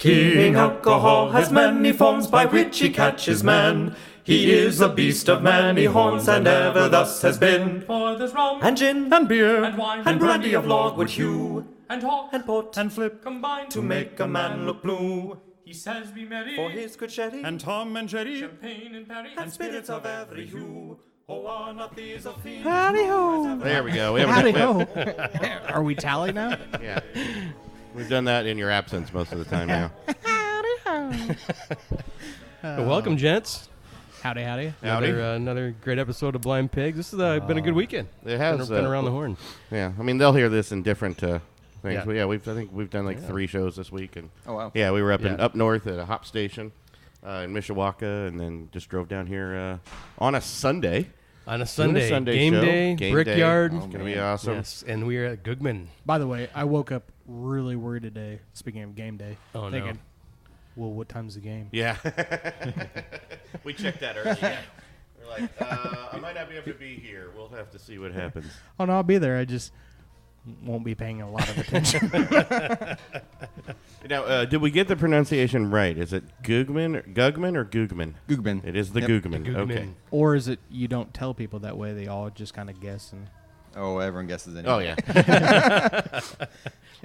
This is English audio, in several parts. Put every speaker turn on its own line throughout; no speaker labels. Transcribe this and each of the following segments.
King Alcohol has many forms by which he catches man. He is a beast of many horns, and ever thus has been.
For there's rum,
And gin,
and beer,
and wine, and brandy of logwood hue,
and hawk,
and port,
and flip, combined
to make a man look blue.
He says be merry,
For his good sherry,
and Tom and Jerry,
champagne and perry,
and spirits of every hue. Oh, are not these a fiend?
Howdy ho.
There we go. We haven't
Howdy ho. Are we tally now?
Yeah. We've done that in your absence most of the time now.
Howdy ho.
Well, welcome, gents.
Howdy, howdy.
Howdy.
Another great episode of Blind Pigs. This has been a good weekend.
It has
been around the horn.
Yeah, I mean they'll hear this in different things.
Yeah.
But yeah, I think we've done like 3 shows this week, and
Oh, wow.
yeah, we were up
Yeah.
up north at a hop station in Mishawaka, and then just drove down here on a Sunday.
On a Sunday,
Game
game
show.
day,
Game
Brickyard.
day. It's gonna be awesome.
Yes, and we are at Guggman.
By the way, I woke up really worried today, speaking of game day,
Oh, no.
thinking, well, what time's the game?
Yeah, we checked that earlier. Yeah. We're like, I might not be able to be here. We'll have to see what happens.
Oh, no, I'll be there. I just won't be paying a lot of attention.
Now, did we get the pronunciation right? Is it Guggman or Guggman?
Guggman.
It is the
Yep.
Guggman.
Guggman.
Okay.
Or is it you don't tell people that way? They all just kind of guess. And
Oh, everyone guesses anyway.
Oh yeah.
As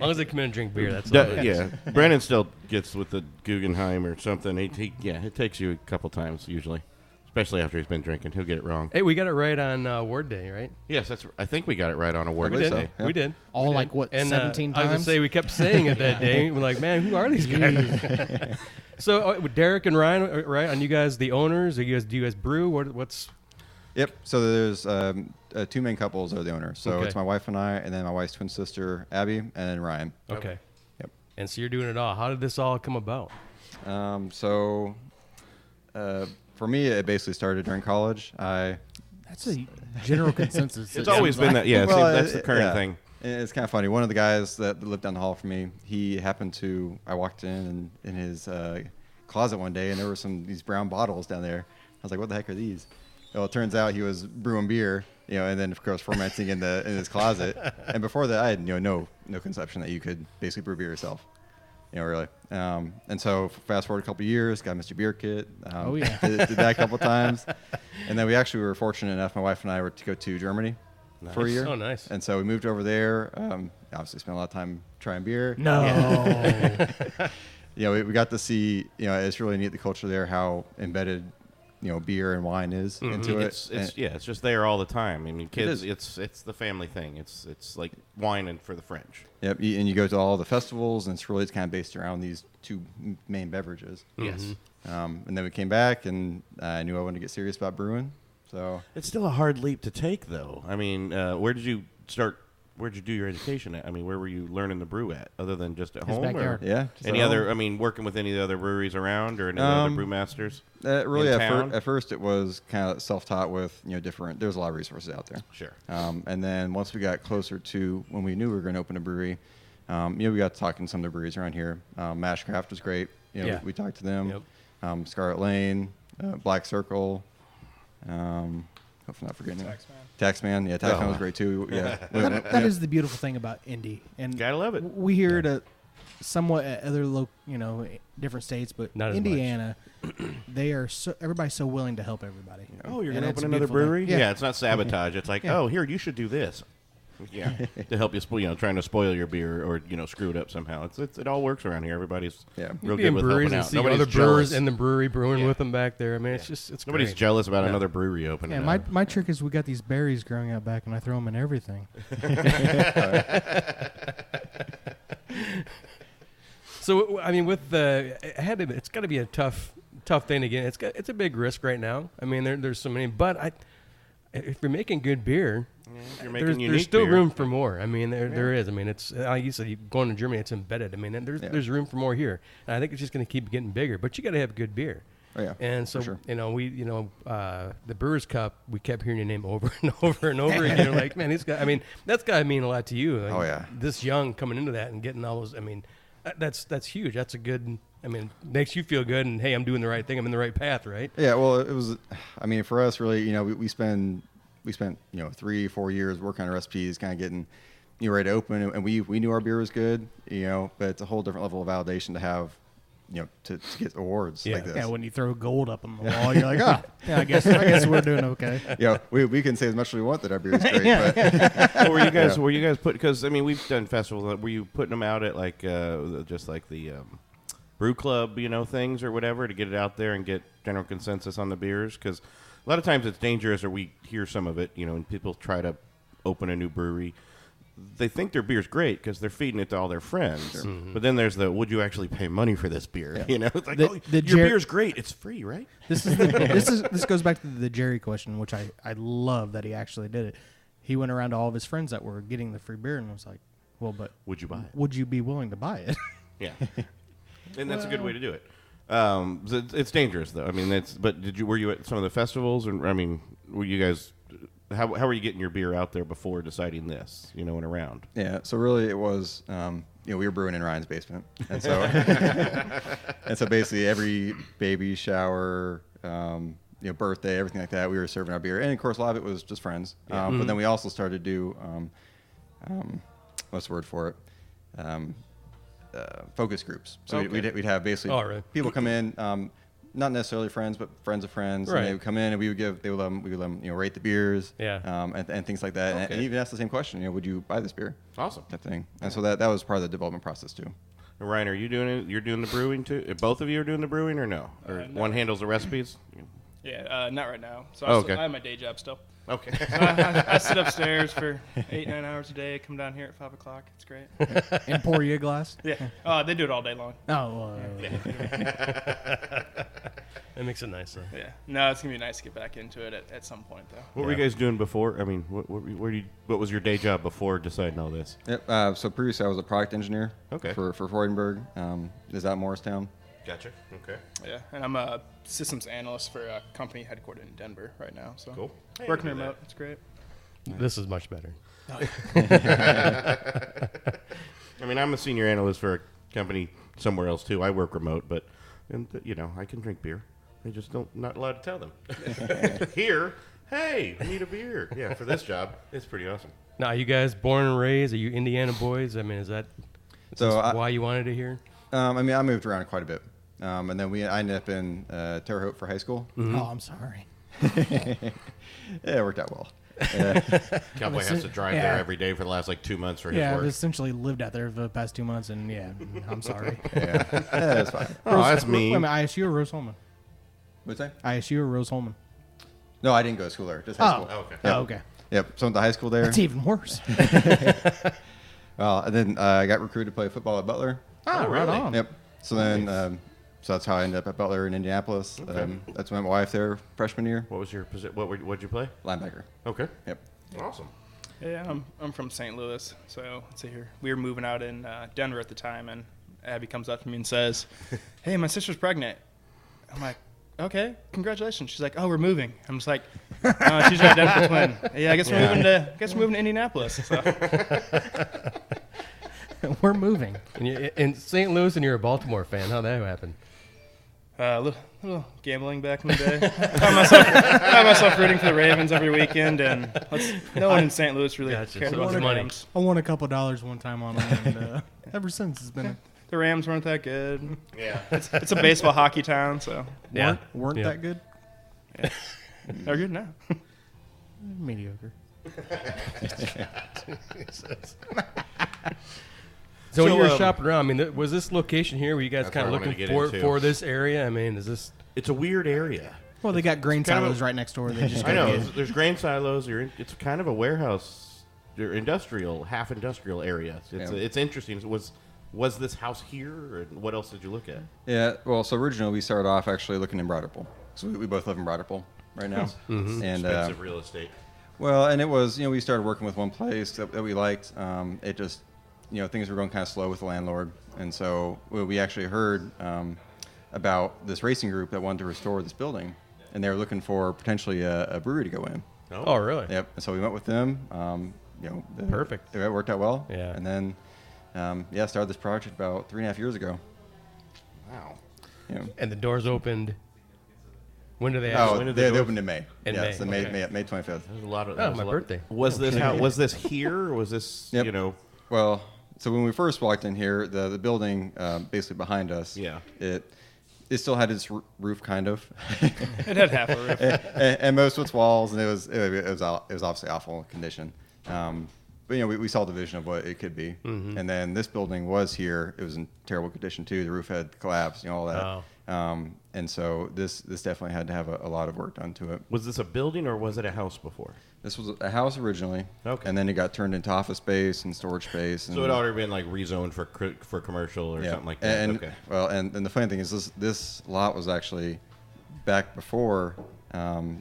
long as they come in and drink beer, that's all. that matters.
Yeah. Brandon still gets with the Guggenheim or something. It takes you a couple times usually, especially after he's been drinking. He'll get it wrong.
Hey, we got it right on Ward Day, right?
Yes, I think think we got it right on award
We
believe
did.
day.
so. Yeah.
We did.
all
We
like,
did.
what,
And,
17
I was
times?
gonna say we kept saying it that day. We're like, man, who are these guys? So Derek and Ryan, right? And you guys, the owners? Do you guys brew? What's?
Yep. So there's 2 main couples are the owners. So
Okay.
it's my wife and I, and then my wife's twin sister, Abby, and then Ryan.
Okay.
Yep.
And so you're doing it all. How did this all come about?
For me, it basically started during college.
That's a general consensus.
It's
it
always
seems
been
like.
that. Yeah,
Well,
that's the current
yeah.
thing.
It's kind of funny. One of the guys that lived down the hall from me, he happened to. I walked in his closet one day, and there were these brown bottles down there. I was like, "What the heck are these?" Well, it turns out he was brewing beer, and then of course fermenting in his closet. And before that, I had no conception that you could basically brew beer yourself. Really. And so fast forward a couple of years, got Mr. Beer Kit.
Oh, yeah.
did that a couple of times. And then we actually were fortunate enough, my wife and I were to go to Germany for a year.
Oh, nice.
And so we moved over there. Obviously spent a lot of time trying beer.
No.
We got to see, it's really neat, the culture there, how embedded, beer and wine is into it.
It's just there all the time. I mean, kids,
is.
it's the family thing. It's like wine and for the French.
Yep. And you go to all the festivals, and it's kind of based around these 2 main beverages.
Yes.
And then we came back, and I knew I wanted to get serious about brewing. So
It's still a hard leap to take, though. I mean, where did you start? Where did you do your education at? I mean, where were you learning to brew at, other than just at
His
home?
backyard.
yeah.
Any other? I mean, working with any of the other breweries around, or any other brewmasters?
Really,
in town?
at first it was kind of self-taught with different. There's a lot of resources out there.
Sure.
And then once we got closer to when we knew we were going to open a brewery, we got talking to some of the breweries around here. Mashcraft was great.
Yeah.
We talked to them.
Yep.
Scarlet Lane, Black Circle. Hopefully not forgetting Taxman. Yeah, Taxman was great too. Yeah.
That is the beautiful thing about indie. And
Gotta love it.
we hear it somewhat at other different states, but
Not as
Indiana, they are everybody's so willing to help everybody.
Oh, you're
And
going to
it's
open
a
another
beautiful thing.
brewery?
Yeah.
Yeah, it's not sabotage. It's like,
Yeah.
oh, here, you should do this. Yeah, to help you, trying to spoil your beer or screw it up somehow. It all works around here. Everybody's
Yeah.
real
Be
good
in
with
breweries
helping
and
out.
see
Nobody's
other brewers
jealous.
in the brewery brewing with them back there. I mean, it's
Nobody's
great.
jealous about
Yeah.
another brewery opening.
Yeah,
up.
my trick is we got these berries growing out back, and I throw them in everything.
So I mean, with it's got to be a tough thing again. It's a big risk right now. I mean, there's so many, but if you're making good beer,
If you're making
there's
unique
still
beer.
room for more. I mean, there is. I mean, it's like you said, going to Germany, it's embedded. I mean, there's room for more here, and I think it's just going to keep getting bigger. But you got to have good beer.
Oh, yeah,
And so,
for sure.
the Brewers Cup, we kept hearing your name over and over and over. And you're like, man, that's got to mean a lot to you. Like,
Oh, yeah.
This young coming into that and getting all those, I mean, that's huge. That's a good, I mean, makes you feel good. And, hey, I'm doing the right thing. I'm in the right path, right?
Yeah, well, it was. I mean, for us, really, we spent 3-4 years working on recipes, kind of getting ready to open, and we knew our beer was good, but it's a whole different level of validation to have to get awards like this.
Yeah, when you throw gold up on the wall, you're like, oh, yeah, I guess we're doing okay.
We can say as much as we want that our beer is great.
So were you guys put? Because I mean, we've done festivals. Were you putting them out at like just like the brew club, things or whatever to get it out there and get general consensus on the beers? Because a lot of times it's dangerous, or we hear some of it, and people try to open a new brewery. They think their beer's great because they're feeding it to all their friends. Sure. Mm-hmm. But then there's the, would you actually pay money for this beer?
Yeah.
It's like, your beer's great. It's free, right?
This goes back to the Jerry question, which I love that he actually did it. He went around to all of his friends that were getting the free beer and was like, well, but
would you buy it?
Would you be willing to buy it?
Yeah. And that's a good way to do it. It's dangerous, though. I mean, were you at some of the festivals? And I mean, were you guys... How were you getting your beer out there before deciding this, and around?
Yeah, so really it was, we were brewing in Ryan's basement. And so and so basically every baby shower, birthday, everything like that, we were serving our beer. And, of course, a lot of it was just friends.
Yeah.
But then we also started to do, what's the word for it? Focus groups. So we'd have basically people come in, not necessarily friends, but friends of friends.
Right.
And they would come in, and we would let them, rate the beers,
yeah,
and things like that,
okay.
and even ask the same question, would you buy this beer?
Awesome.
Type thing. And so that was part of the development process too.
And Ryan, are you doing it? You're doing the brewing too? Both of you are doing the brewing, or no? Or
No.
one handles the recipes?
Yeah, not right now. So
Okay.
I have my day job still.
Okay.
So I sit upstairs for 8-9 hours a day. Come down here at 5 o'clock. It's great.
And pour you a glass?
Yeah. They do it all day long.
Oh,
That makes it nice, though.
Yeah. No, it's gonna be nice to get back into it at some point, though.
What were you guys doing before? I mean, what was your day job before deciding all this?
Yep. So previously I was a product engineer.
Okay.
For Freudenberg. Is out Morristown.
Gotcha. Okay.
Yeah, and I'm a systems analyst for a company headquartered in Denver right now. So
Cool. Hey,
working
I can do
remote, it's great.
This is much better.
I mean, I'm a senior analyst for a company somewhere else too. I work remote, but I can drink beer. I just not allowed to tell them. Here, hey, I need a beer. Yeah, for this job, it's pretty awesome.
Now, are you guys born and raised? Are you Indiana boys? I mean, is this why you wanted it here?
I moved around quite a bit. And then I ended up in Terre Haute for high school.
Mm-hmm.
Oh, I'm sorry.
Yeah, it worked out well.
Cowboy has to drive there every day for the last 2 months for his
I've
work.
essentially lived out there for the past 2 months, and I'm sorry.
Yeah, that's fine.
Oh, that's
Wait
me.
a minute, ISU or Rose Holman?
What's that?
ISU or Rose Holman?
No, I didn't go to school there. Just high school.
Oh, okay.
Yep.
Oh, okay.
Yep. So I went to high school there.
That's even worse.
Well, and then I got recruited to play football at Butler.
Oh, right on.
Yep. So then, so that's how I ended up at Butler in Indianapolis.
Okay.
That's when my wife there freshman year.
What was your position? What'd you play?
Linebacker.
Okay.
Yep.
Awesome.
Yeah, I'm from St. Louis, so let's see here. We were moving out in Denver at the time, and Abby comes up to me and says, "Hey, my sister's pregnant." I'm like, "Okay, congratulations." She's like, "Oh, we're moving." I'm just like, "She's our identical twin." Yeah, I guess we're moving to Indianapolis. So.
We're moving.
And you're in St. Louis, and you're a Baltimore fan. How'd that happen?
A little gambling back in the day. I found myself rooting for the Ravens every weekend, and no one in St. Louis really
Gotcha.
cared
So
about the
money.
Rams.
I won a couple dollars one time on them, and ever since it's been
The Rams weren't that good.
Yeah.
It's a baseball hockey town, so
weren't
Yeah.
that good.
they're good now.
Mediocre.
So when you were
So,
shopping around, I mean, was this location here where you guys
That's
kind of
what I wanted
looking
to get into.
for this area? I mean, is this...
It's a weird area.
Well, they got grain
kind of
silos right next door. They just
I know.
gotta get-
There's grain silos. It's kind of a warehouse, or half industrial area. It's interesting. Was this house here, or what else did you look at?
Yeah. Well, so originally we started off actually looking in Broad Ripple. So we both live in Broad Ripple right now.
Mm-hmm.
And
Expensive real estate.
well, and it was we started working with one place that we liked. It just things were going kind of slow with the landlord, and so we actually heard about this racing group that wanted to restore this building, and they were looking for potentially a brewery to go in.
Oh, really?
Yep. And so we went with them.
Perfect.
It worked out well.
Yeah.
And then, started this project about 3.5 years ago.
Wow.
Yeah.
And the doors opened... When do they
Oh,
actually...
when did the
they
doors-
open in May.
In
yeah,
May,
so
okay.
May 25th.
There's a lot of.
Oh, my birthday.
Was this was this here, or was this
Yep. Well, So when we first walked in here, the building basically behind us,
Yeah.
it still had its roof kind of,
It had half a roof.
and most of its walls, and it was obviously awful condition. But we saw the vision of what it could be, and then this building was here. It was in terrible condition too. The roof had collapsed, all that.
Oh.
And so this definitely had to have a lot of work done to it.
Was this a building or was it a house before?
This was a house originally,
Okay.
and then it got turned into office space and storage space. And,
So it already been like rezoned for commercial or something like that.
And,
okay.
Well, and the funny thing is this lot was actually back before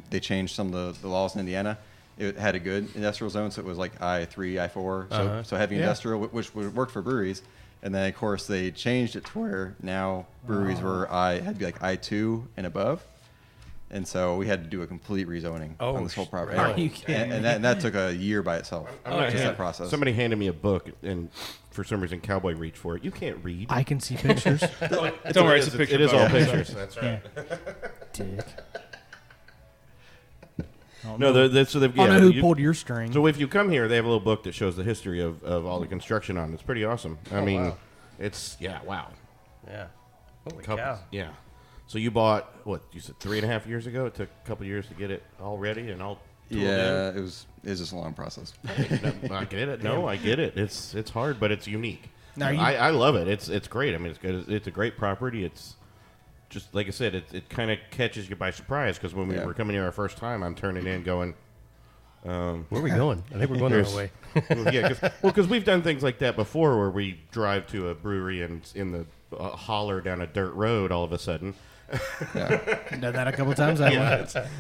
they changed some of the laws in Indiana. It had a good industrial zone, so it was like I3, I4, so heavy industrial, which would work for breweries. And then, of course, they changed it to where now breweries had to be like I2 and above. And so we had to do a complete rezoning on this whole property.
really?
Are you kidding
And that took a year by itself. Just
Yeah.
that process.
Somebody handed me a book, and for some reason, Cowboy reached for it. You can't read.
I can see pictures.
Don't worry, it's a picture
It is
book.
all pictures. That's right.
Dick.
No, so they've.
I don't
Yeah,
know who
you-
pulled your string.
So if you come here, they have a little book that shows the history of all the construction on it. It's pretty awesome. I mean,
wow.
it's wow.
Yeah. Holy
Couple-
cow.
Yeah. So you bought what you said 3.5 years ago. It took a couple years to get it all ready and all. tooled
Yeah, it was just a long process.
in. No, I get it. No, I get it. It's hard, but it's unique.
Now, you-
I love it. It's great. I mean, it's good. It's a great property. It's just like I said. It kind of catches you by surprise because when we
Yeah.
were coming here our first time, I'm turning in going.
Where are we going? I think we're going the
There's-
wrong way.
Well, yeah, because we've done things like that before, where we drive to a brewery and in the holler down a dirt road, all of a sudden,
Done that a couple times.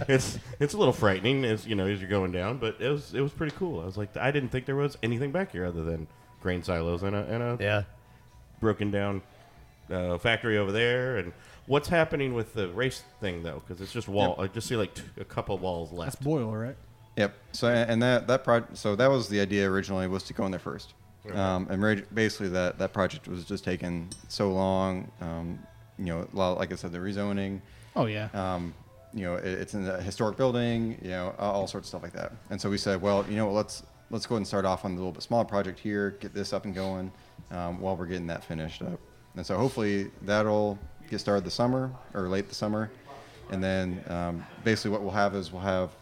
it's a little frightening as as you're going down, but it was pretty cool. I was like, I didn't think there was anything back here other than grain silos and a
Yeah.
broken down factory over there. And what's happening with the race thing though? Because it's just wall. I just see like a couple walls
That's
left.
Boyle, right?
Yep. So and so that was the idea originally, was to go in there first. Basically that project was just taking so long. Like I said, the rezoning.
Oh yeah.
It's in a historic building. All sorts of stuff like that. And so we said, well, let's go ahead and start off on a little bit smaller project here, get this up and going while we're getting that finished up. And so hopefully that'll get started this summer or late this summer. And then basically what we'll have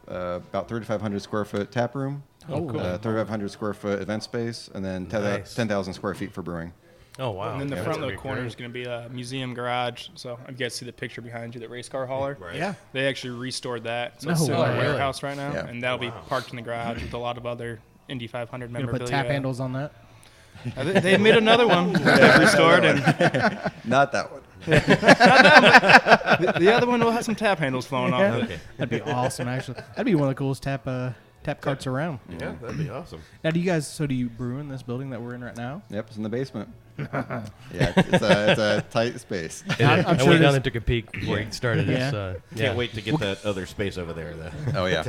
about 3,500 square foot tap room, 3,500 square foot event space, and then
Nice.
10,000 square feet for brewing.
Oh, wow.
And then the
Yeah,
front
that's
little corner
great.
is going to be a museum garage. So if you guys see the picture behind you, the race car hauler.
Right.
Yeah.
They actually restored that. So
No
it's in
way.
a warehouse right now.
Yeah.
And that'll be parked in the garage with a lot of other Indy 500
You gonna
memorabilia.
put tap handles on that?
They made another one that they've restored. And
Not that one.
the other one will have some tap handles flowing off it.
Okay.
That'd be awesome. Actually, that'd be one of the coolest tap carts around.
Yeah, that'd be awesome.
Now, do you brew in this building that we're in right now?
Yep, it's in the basement. It's a tight space.
It is.
I'm
I
sure
went
it
down
is.
and took a peek before he started.
Yeah.
It's,
Can't wait to get that other space over there.
Oh yeah.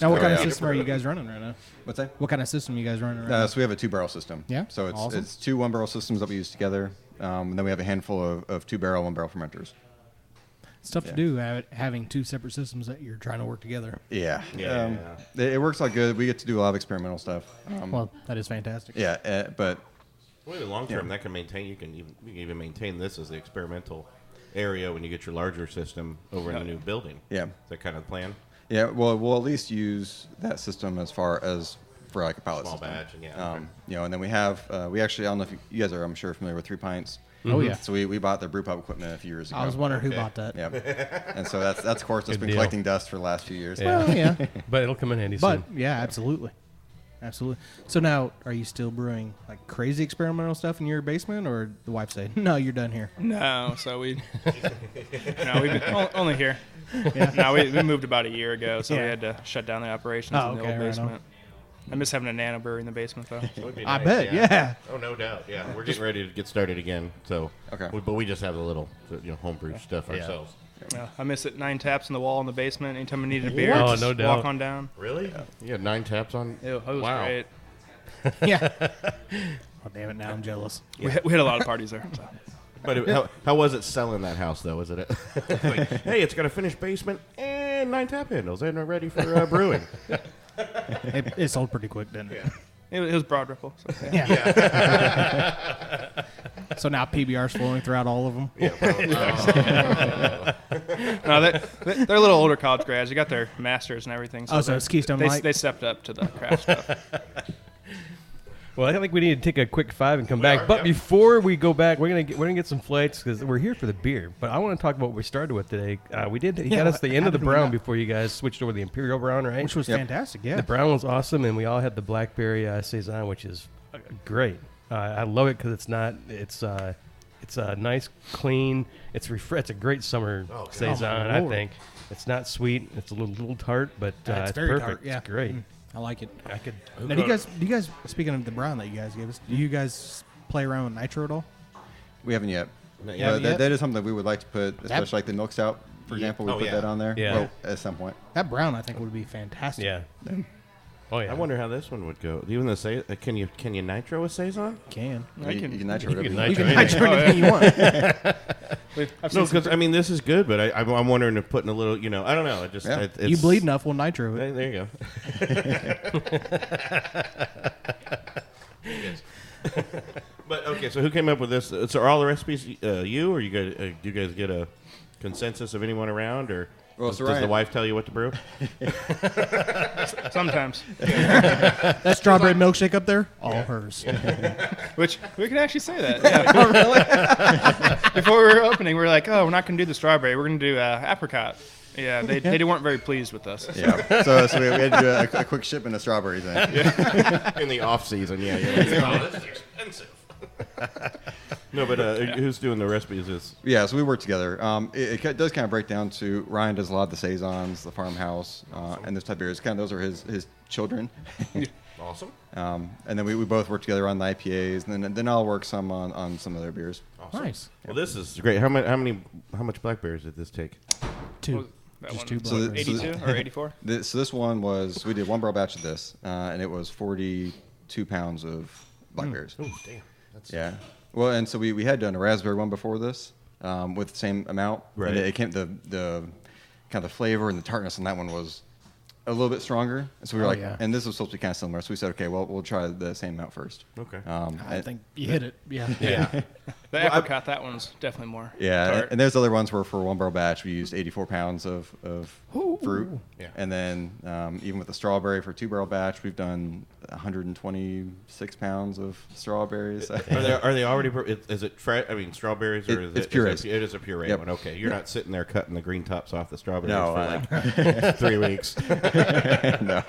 Now, what kind of
yeah.
system are you guys running right now?
What's that?
What kind of system are you guys running right now?
So we have a 2-barrel system.
Yeah?
So
Awesome.
it's 2 1-barrel systems that we use together. And then we have a handful of 2-barrel, 1-barrel fermenters.
It's tough to do having 2 separate systems that you're trying to work together.
Yeah.
Yeah.
It works out good. We get to do a lot of experimental stuff.
Well, that is fantastic.
Yeah, but
Well, in the long term, that can maintain. You can even maintain this as the experimental area when you get your larger system over in the new building.
yeah.
Is that kind of the plan?
Yeah, well, we'll at least use that system as far as for like a pilot
Small
system.
batch, and yeah, okay.
And then we have, we actually, I don't know if you guys are, I'm sure, familiar with 3 Pints.
Oh yeah.
So we bought the brew pub equipment a few years ago.
I was wondering who
Okay.
bought that.
Yeah. And so that's of course, it's
Good
been
deal.
collecting dust for the last few years.
Yeah.
Well, yeah.
But it'll come in handy
But
soon.
yeah, absolutely. So now, are you still brewing like crazy experimental stuff in your basement, or the wife say, "No, you're done here"?
No, so we've been only here.
Yeah.
No, we moved about a year ago, so
Yeah.
we had to shut down the operations
Oh,
in the
okay,
old
right on.
basement. I miss having a nano brewery in the basement, though.
That would be
I
nice,
bet, yeah.
Oh, no doubt. Yeah, we're getting ready to get started again. So,
Okay.
but we just have a little, homebrew stuff ourselves.
Yeah, I miss it. 9 taps in the wall in the basement. Anytime I needed a beer,
Oh,
just
no doubt.
walk on down.
Really? You had 9 taps on.
It was
Wow.
great.
Yeah. Oh damn it! Now I'm jealous.
We had a lot of parties there. So.
But how was it selling that house though? Was it like, hey, it's got a finished basement and 9 tap handles and we're ready for brewing?
It sold pretty quick, didn't it?
It was Broad Ripple. So, yeah.
Yeah. So now PBR's flowing throughout all of them.
Yeah, probably.
No, they're little older college grads. They got their masters and everything.
So it's Keystone Light?
They stepped up to the craft stuff.
Well, I think we need to take a quick 5 and come
We
back.
are,
But
yep.
before we go back, we're gonna get some flights because we're here for the beer. But I want to talk about what we started with today. He got us the end
how
of the
did we
brown
not?
before you guys switched over to the Imperial Brown, right?
Which was fantastic, yeah.
The brown was awesome, and we all had the blackberry saison, which is great. I love it because it's not. It's nice, clean. It's a great summer saison.
Oh,
I
Lord.
think it's not sweet. It's a little tart, but
It's
it's
very
perfect.
tart, yeah.
It's great.
I like it.
I could.
Now, do you guys, speaking of the brown that you guys gave us, do you guys play around with nitro at all?
We haven't yet.
Not
But
yet.
that is something that we would like to put, especially like the milk stout, for example. We
Oh,
put
yeah.
that on there.
Yeah.
Well, at some point.
That brown, I think, would be fantastic.
Yeah. Oh yeah.
I wonder how this one would go. Even the can you nitro a saison?
Can.
You can nitro
You
whatever
can
you want.
You can
Nitro
nitro anything you want.
I've
No,
seen some
because I mean this is good, but I'm wondering if putting a little, I don't know. It just
Yeah.
it's,
You bleed enough, we'll nitro it.
There you go. But okay, so who came up with this? So are all the recipes you, or you guys? Do you guys get a consensus of anyone around, or
Well,
does
so
the
Ryan-
wife tell you what to brew?
sometimes.
That strawberry milkshake up there, all hers.
Which we can actually say that. Yeah. Before we were opening, we were like, "Oh, we're not going to do the strawberry. We're going to do apricot." Yeah, they weren't very pleased with us.
Yeah. So we had to do a quick shipment of strawberries then.
In the off season, yeah. You're like, oh, this is expensive. No, but who's doing the recipes?
Yeah, so we work together. It does kind of break down to Ryan does a lot of the saisons, the farmhouse, and this type of beers. Kind of those are his children.
Awesome.
And then we both work together on the IPAs, and then I'll work some on some other beers.
Awesome.
Nice.
Well, this is great. How much blackberries did this take?
Two.
That
Just
one,
two
So the-
blackberries.
82 or 84?
So this one we did one barrel batch of this, and it was 42 pounds of blackberries.
Oh, damn. That's
Yeah. Well, and so we had done a raspberry one before this with the same amount.
Right.
And it came the kind of the flavor and the tartness on that one was a little bit stronger. And so we were like,
yeah.
and this was supposed to be kind of similar. So we said, okay, well, we'll try the same amount first.
Okay.
I think you hit it. Yeah.
Yeah.
The apricot, that one's definitely more.
Yeah,
tart.
and there's other ones where for one barrel batch we used 84 pounds of fruit.
Yeah.
And then even with the strawberry for 2 barrel batch, we've done 126 pounds of strawberries.
Are they already? Is it fresh? I mean, strawberries, or
It's purees.
It is a puree
Yep.
one. Okay, you're not sitting there cutting the green tops off the strawberries
No,
for like 3 weeks.
No.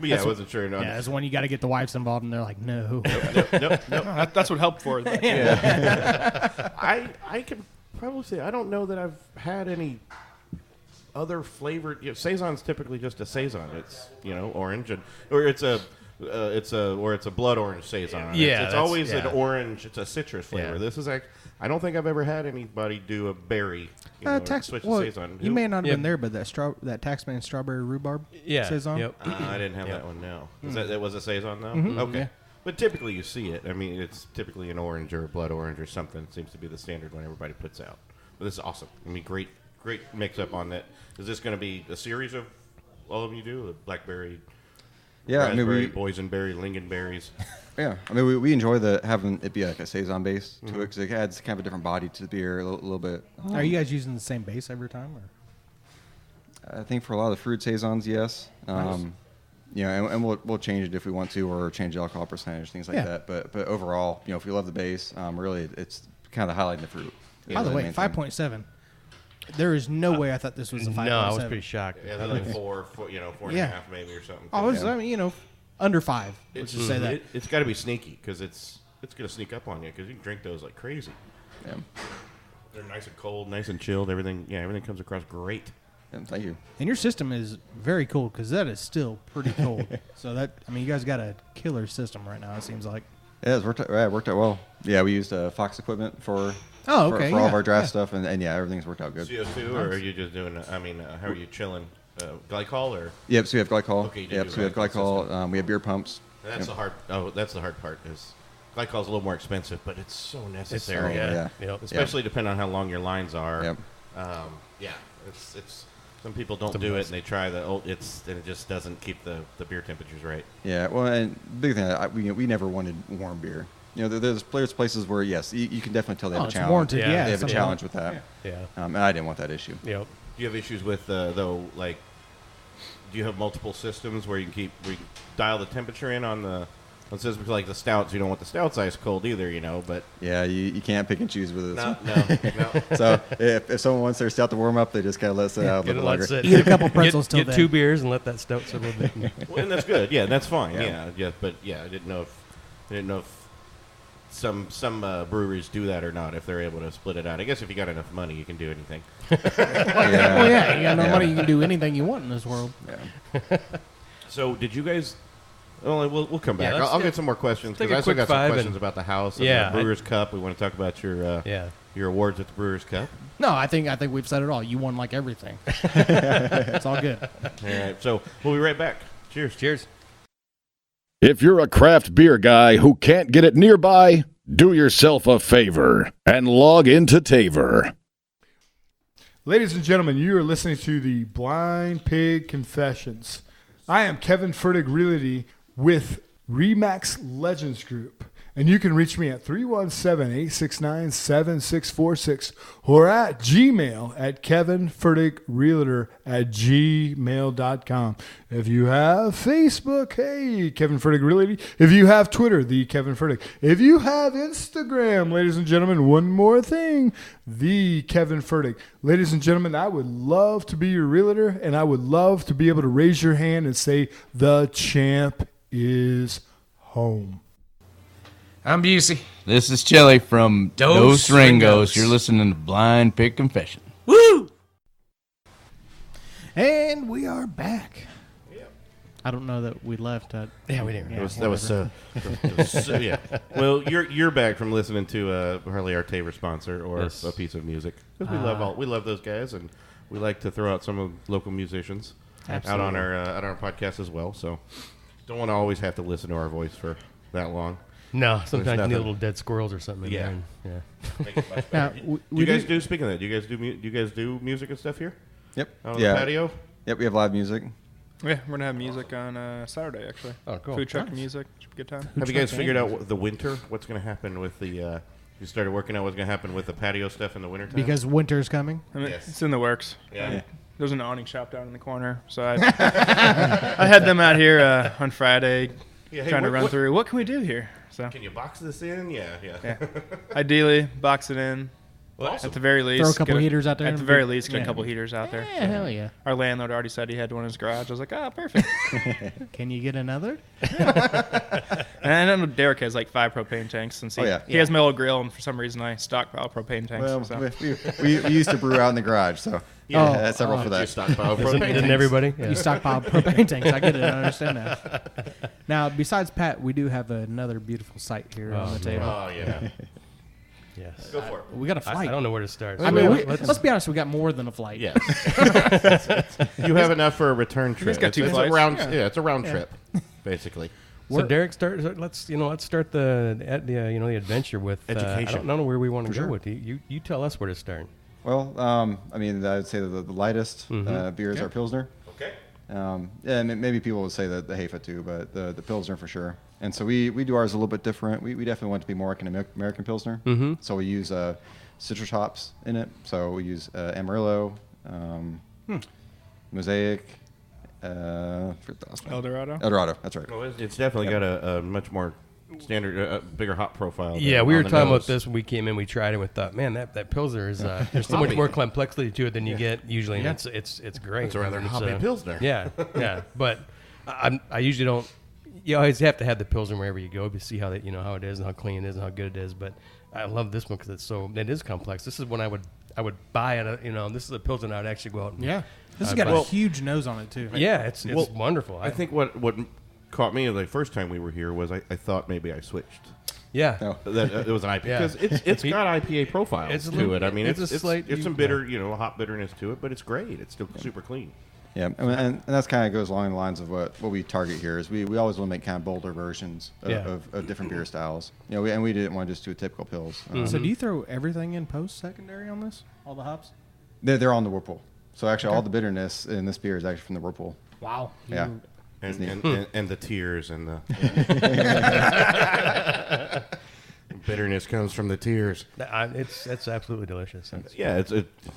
But yeah, I wasn't sure. No,
Yeah, that's when you got to get the wives involved, and they're like, no.
nope.
That's what helped for it.
I can probably say I don't know that I've had any other flavored. Saison's typically just a saison. It's orange or it's a blood orange saison.
Yeah,
it's
that's-
always an
yeah.
orange. It's a citrus flavor.
Yeah.
This is I don't think I've ever had anybody do a berry. Or switch to saison.
You may not have
Yeah.
been there, but that Taxman strawberry rhubarb saison.
Yep.
I didn't have that one. No, that was a saison though.
Mhm.
Okay.
Yeah.
But typically you see it. I mean, it's typically an orange or a blood orange or something. It seems to be the standard one everybody puts out. But this is awesome. I mean, great mix up on that. Is this going to be a series of all of them you do? The blackberry,
Yeah, I mean,
raspberry, boysenberry, lingonberries.
Yeah, I mean, we enjoy having it be like a saison base to it because it adds kind of a different body to the beer, a little bit.
Are you guys using the same base every time? Or?
I think for a lot of the fruit saisons, yes.
Nice.
And we'll change it if we want to, or change the alcohol percentage, things like
Yeah.
that. But overall, if we love the base, really, it's kind of highlighting the fruit.
By the way,
main thing.
5.7. There is no way I thought this was a 5.7.
No, I was pretty shocked.
Yeah, they're like four and a
Yeah.
half maybe or something.
I mean, under 5. Let's just say that.
It's got to be sneaky because it's going to sneak up on you because you can drink those like crazy.
Yeah.
They're nice and cold, nice and chilled. Everything comes across great.
Yeah, thank you.
And your system is very cool because that is still pretty cold. So you guys got a killer system right now. It seems like.
Yeah, it worked out well. Yeah, we used Fox equipment for
Oh,
for
okay.
all of
yeah,
our draft
yeah.
stuff, and yeah, everything's worked out good.
CO2, or are you just doing? How are you chilling? Glycol or?
Yep, so we have glycol.
Okay, you do
yep,
do
so we have
glycol
glycol. We have beer pumps.
That's the hard. Oh, that's the hard part. Is glycol's a little more expensive, but it's so necessary.
yeah.
Yep.
Especially depending on how long your lines are.
Yep.
Yeah, it's Some people don't do it, and they try and it just doesn't keep the beer temperatures right.
Yeah, well, and big thing, we never wanted warm beer. There's places where, yes, you can definitely tell they have a challenge.
Warranted,
Yeah.
They have a challenge with that.
Yeah.
And I didn't want that issue.
Yep.
Do you have issues with, though, like, do you have multiple systems where you can dial the temperature in on the... It says like the stouts, you don't want the stouts ice cold either, but...
Yeah, you can't pick and choose with it.
No.
So if someone wants their stout to warm up, they just kind of let it sit out a
Get
little
it,
bit
let
longer.
sit.
Eat a couple pretzels till
Get
then.
2 beers and let that stout sit a little bit.
Well, and that's good. Yeah, that's fine.
Yeah.
Yeah. But yeah, I didn't know if some breweries do that or not. If they're able to split it out, I guess if you got enough money, you can do anything.
Well, yeah, you got no money, you can do anything you want in this world.
Yeah.
So did you guys? Well, we'll come back.
Yeah,
I'll get some more questions
take
because
a
I still
quick
got some
five
questions
and-
about the house and
Yeah,
the Brewers Cup. We want to talk about your your awards at the Brewers Cup.
No, I think we've said it all. You won like everything. It's all good.
All right, so we'll be right back. Cheers.
Cheers.
If you're a craft beer guy who can't get it nearby, do yourself a favor and log into Taver.
Ladies and gentlemen, you are listening to the Blind Pig Confessions. I am Kevin Furtig Realty with Remax Legends Group, and you can reach me at 317-869-7646 or at Gmail at kevinfurtigrealtor@gmail.com. If you have Facebook, hey, Kevin Furtig Realty. If you have Twitter, the Kevin Furtig. If you have Instagram, ladies and gentlemen, one more thing, the Kevin Furtig. Ladies and gentlemen, I would love to be your realtor, and I would love to be able to raise your hand and say, the champ is home.
I'm Busey. This is Chili from Dos Ringos. You're listening to Blind Pig Confession.
Woo! And we are back. I don't know that we left.
Yeah, we didn't.
That was yeah. Well, you're back from listening to Harley our Taver sponsor or
Yes.
a piece of music because we love those guys and we like to throw out some of the local musicians out on our podcast as well. So don't want to always have to listen to our voice for that long.
No, sometimes you need
nothing.
little dead squirrels or something.
Yeah.
In there. Yeah.
Make it much
Now,
better.
we
do you guys
did-
do? Speaking of that, do you guys do music and stuff here
Yep.
out on the patio?
Yep, we have live music.
Yeah, we're gonna have music on Saturday actually.
Oh, cool.
Food truck
Nice.
music. Should be a good time.
Have you guys figured out the winter? What's going to happen with the? You started working out what's going to happen with the patio stuff in the wintertime?
Because winter's coming.
I mean,
Yes.
it's in the works.
yeah.
There's an awning shop down in the corner, so I had them out here on Friday,
Yeah, hey,
trying to
what-
run
what-
through. What can we do here? So
Can you box this in? Yeah.
yeah, ideally box it in.
Well, awesome.
At the very least,
Throw a couple
get
heaters out there
At
and
the very
be-
least, get
yeah.
a couple heaters out there.
Yeah, hell yeah.
Our landlord already said he had one in his garage. I was like, perfect.
Can you get another?
And I know Derek has like 5 propane tanks since he,
Oh, yeah.
he has my old grill, and for some reason I stockpile propane tanks.
Well,
so.
we used to brew out in the garage, so
Yeah.
that's several for
You
that.
stockpile
Didn't
propane.
everybody? Yeah.
You stockpile propane tanks. I get it. I understand that. Now, besides Pat, we do have another beautiful site here on the table.
Oh yeah.
Yes.
Go for it.
We got a
I
flight.
don't know where to start.
I mean,
let's-
let's be honest. We got more than a flight.
Yes. You have enough for a return trip.
got 2
it's
flights.
a round. Yeah, it's a round trip, basically.
So Derek, let's start the adventure with I
Education.
don't know where we want to
For
go
sure.
with you tell us where to start.
Well, I mean, I would say that the lightest beer is our Pilsner.
Okay.
Yeah, and maybe people would say that the Hafa too, but the Pilsner for sure. And so we do ours a little bit different. We definitely want to be more like an American Pilsner.
Mm-hmm.
So we use citrus hops in it. So we use Amarillo, Mosaic, forget the last one.
Eldorado.
That's right.
Well, it's definitely got a much more standard, bigger hop profile.
Yeah,
than
we were
on the
talking
nose.
about this when we came in. We tried it. and We thought, man, that Pilsner is there's so much more complexity to it than you get usually. And it's great.
It's a rather
I mean,
hoppy Pilsner.
Yeah, yeah. But I usually don't. You always have to have the Pilsner wherever you go to see how how it is and how clean it is and how good it is. But I love this one because it is complex. This is one I would buy it. This is a Pilsner I would actually go out and
Yeah. This has got a huge nose on it too.
yeah, it's wonderful.
I think what caught me the first time we were here was I thought maybe I switched.
yeah.
Oh.
That it was an IPA
Yeah.
because it's got IPA profiles
It's a
to
little-
it. I mean,
it's
it's
a slight-
it's some bitter, hop bitterness to it, but it's great. It's still super clean.
Yeah, and that's kind of goes along the lines of what we target here is we always want to make kind of bolder versions of different beer styles. And we didn't want to just do a typical pills.
So do you throw everything in post secondary on this? All the hops?
They're on the whirlpool. So actually, all the bitterness in this beer is actually from the whirlpool.
Wow.
Yeah.
And the tears and the bitterness comes from the tears.
It's absolutely delicious.
Yeah,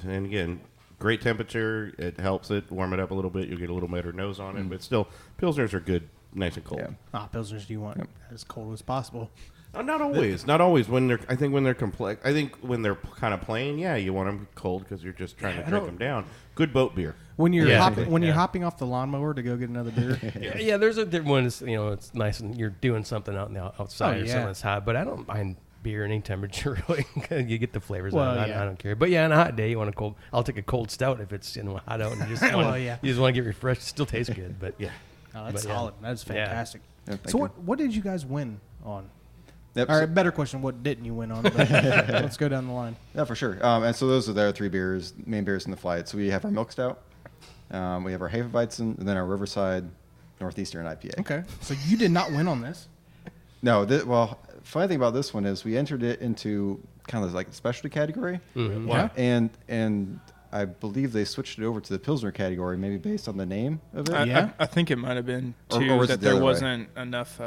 and again, great temperature. It helps it warm it up a little bit. You'll get a little better nose on it, but still, pilsners are good, nice and cold.
Yeah.
Pilsners do you want as cold as possible.
Not always. Not always. When they're complex. I think when they're kind of plain, yeah, you want them cold because you're just trying to drink them down. Good boat beer.
When you're you're hopping off the lawnmower to go get another beer.
Yeah, there's a different one. It's nice and you're doing something out in the outside or something that's hot. But I don't mind beer in any temperature really. You get the flavors out of it. I don't care. But yeah, on a hot day, you want a cold. I'll take a cold stout if it's hot out and you just you just want to get refreshed. It still tastes good, but yeah.
Oh, that's solid. That's fantastic.
Yeah,
so what did you guys win on?
Yep,
All right, better question. What didn't you win on? Let's go down the line.
Yeah, for sure. And so those are their three main beers in the flight. So we have our milk stout, we have our Hefeweizen, and then our Riverside Northeastern IPA.
Okay, so you did not win on this.
No, funny thing about this one is we entered it into kind of like the specialty category.
Mm-hmm.
Wow.
And I believe they switched it over to the Pilsner category, maybe based on the name of it.
I think it might have been
Or
too
was it
that
the
there
other way?
wasn't enough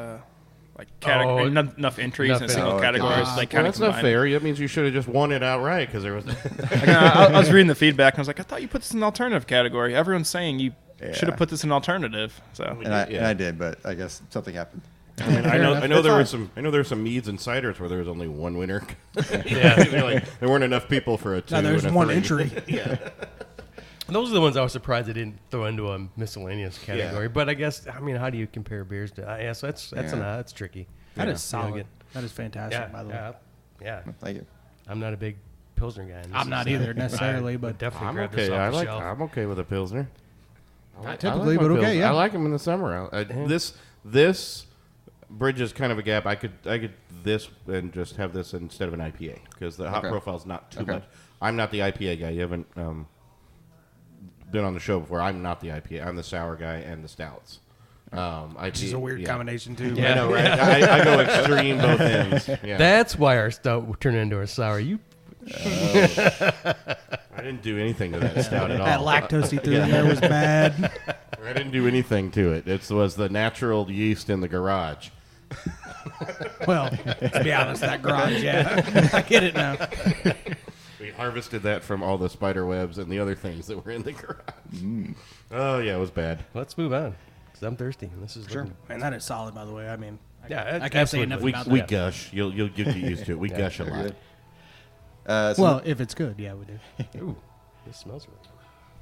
enough entries in a single category. It's like kind
That's
of
not fair. That means you should have just won it outright because there was.
I was reading the feedback and I was like, I thought you put this in the alternative category. Everyone's saying you should have put this in alternative. So
And I did, but I guess something happened.
I know there were some meads and ciders where there was only one winner. There weren't enough people for a two.
No, there's
and a
one
three.
entry.
Those are the ones I was surprised they didn't throw into a miscellaneous category.
Yeah.
But I guess how do you compare beers to? So that's tricky.
That is solid. That is fantastic,
Yeah,
by the way.
yeah.
Thank you.
I'm not a big Pilsner guy.
I'm not either necessarily, but
definitely
I'm
grab
okay.
this off the shelf.
I'm okay with a pilsner.
Not typically, but
my
okay,
Pils.
yeah.
I like them in the summer. This bridges kind of a gap. I could this and just have this instead of an IPA because the hop profile is not too much. I'm not the IPA guy. You haven't been on the show before. I'm not the IPA. I'm the sour guy and the stouts.
which is a weird combination too.
I know, right? I go extreme both ends. Yeah.
That's why our stout turned into a sour.
I didn't do anything to that stout at all.
That lactose he threw in there was bad.
I didn't do anything to it. It was the natural yeast in the garage.
Well, to be honest, that garage, yeah. I get it now.
We harvested that from all the spider webs and the other things that were in the garage. Oh, yeah, it was bad.
Let's move on because I'm thirsty. This is
Sure.
Man, that is solid, by the way. I mean,
Yeah,
I can't say enough
We
about that.
gush. You'll get used to it. We gush a lot.
Well, if it's good, yeah, we do.
Ooh, this smells good.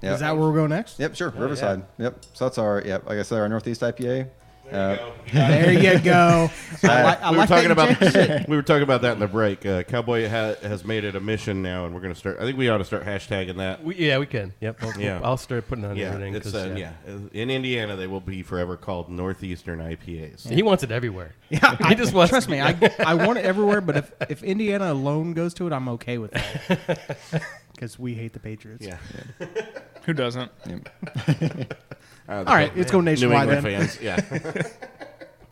yeah.
Is that where we're going next?
Yep, sure. Riverside. Yep. So that's our like I said, our Northeast IPA.
There you go. I like that
We were talking about that in the break. Cowboy has made it a mission now, and we're going to start. I think we ought to start hashtagging that.
We can. Yep. I'll start putting on everything.
It's in Indiana they will be forever called Northeastern IPAs.
He wants it everywhere.
Yeah,
He just wants.
trust me, I want it everywhere, but if Indiana alone goes to it, I'm okay with that. Because we hate the Patriots.
Yeah.
who doesn't?
All right, let's go
New
nationwide
England
then.
fans. Yeah.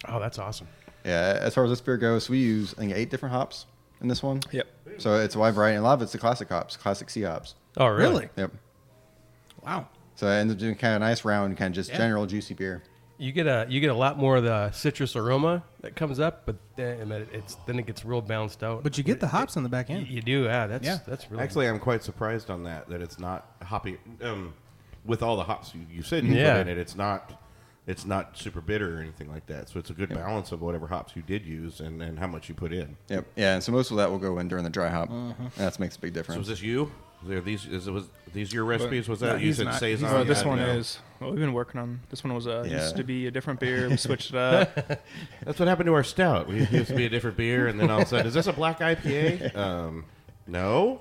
Oh, that's awesome.
Yeah, as far as this beer goes, we use I think 8 different hops in this one.
Yep.
So it's a wide variety. And a lot of it's the classic hops, classic C hops.
Oh, really?
Yep.
Wow.
So it ends up doing kind of a nice round, kind of just general juicy beer.
You get a lot more of the citrus aroma that comes up, but then it gets real balanced out.
But you get the hops on the back end.
You do, That's really
Actually, I'm quite surprised on that it's not hoppy. With all the hops you said you
Yeah.
put in it, it's not super bitter or anything like that. So it's a good balance of whatever hops you did use and how much you put in.
Yep. Yeah, and so most of that will go in during the dry hop. And that makes a big difference.
So was this you? Was these your recipes? Was that
No,
you
he's
said
not.
saison?
Well, this
Yeah,
one
no.
is. Well, we've been working on. This one was
Yeah.
used to be a different beer. We switched it up.
That's what happened to our stout. We used to be a different beer, and then all of a sudden, is this a black IPA? No.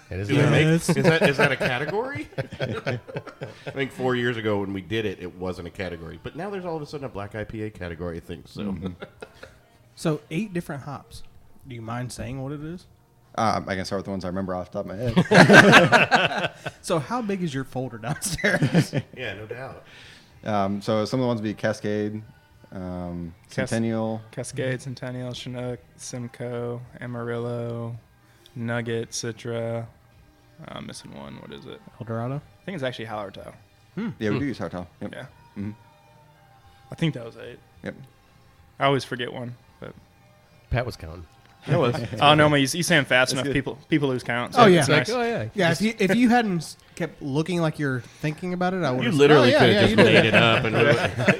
It is
Do they
not.
make, is that a category? I think 4 years ago when we did it, it wasn't a category. But now there's all of a sudden a black IPA category, I think. So
So 8 different hops. Do you mind saying what it is?
I can start with the ones I remember off the top of my head.
So how big is your folder downstairs?
yeah, no doubt.
So some of the ones would be Cascade, Centennial.
Cascade, Centennial, Chinook, Simcoe, Amarillo, Nugget, Citra, I'm missing one. What is it?
El Dorado.
I think it's actually Hallertau.
Yeah, we do use Hartel. Yep.
Yeah.
Mhm.
I think that was 8.
Yep.
I always forget one, but
Pat was counting.
That was.
oh no, you saying fast enough,
good.
people lose count.
Oh, yeah.
it's
Like,
nice.
oh yeah.
Yeah, if you hadn't kept looking like you're thinking about it, I would.
You literally could have just
you
made
did
it up, and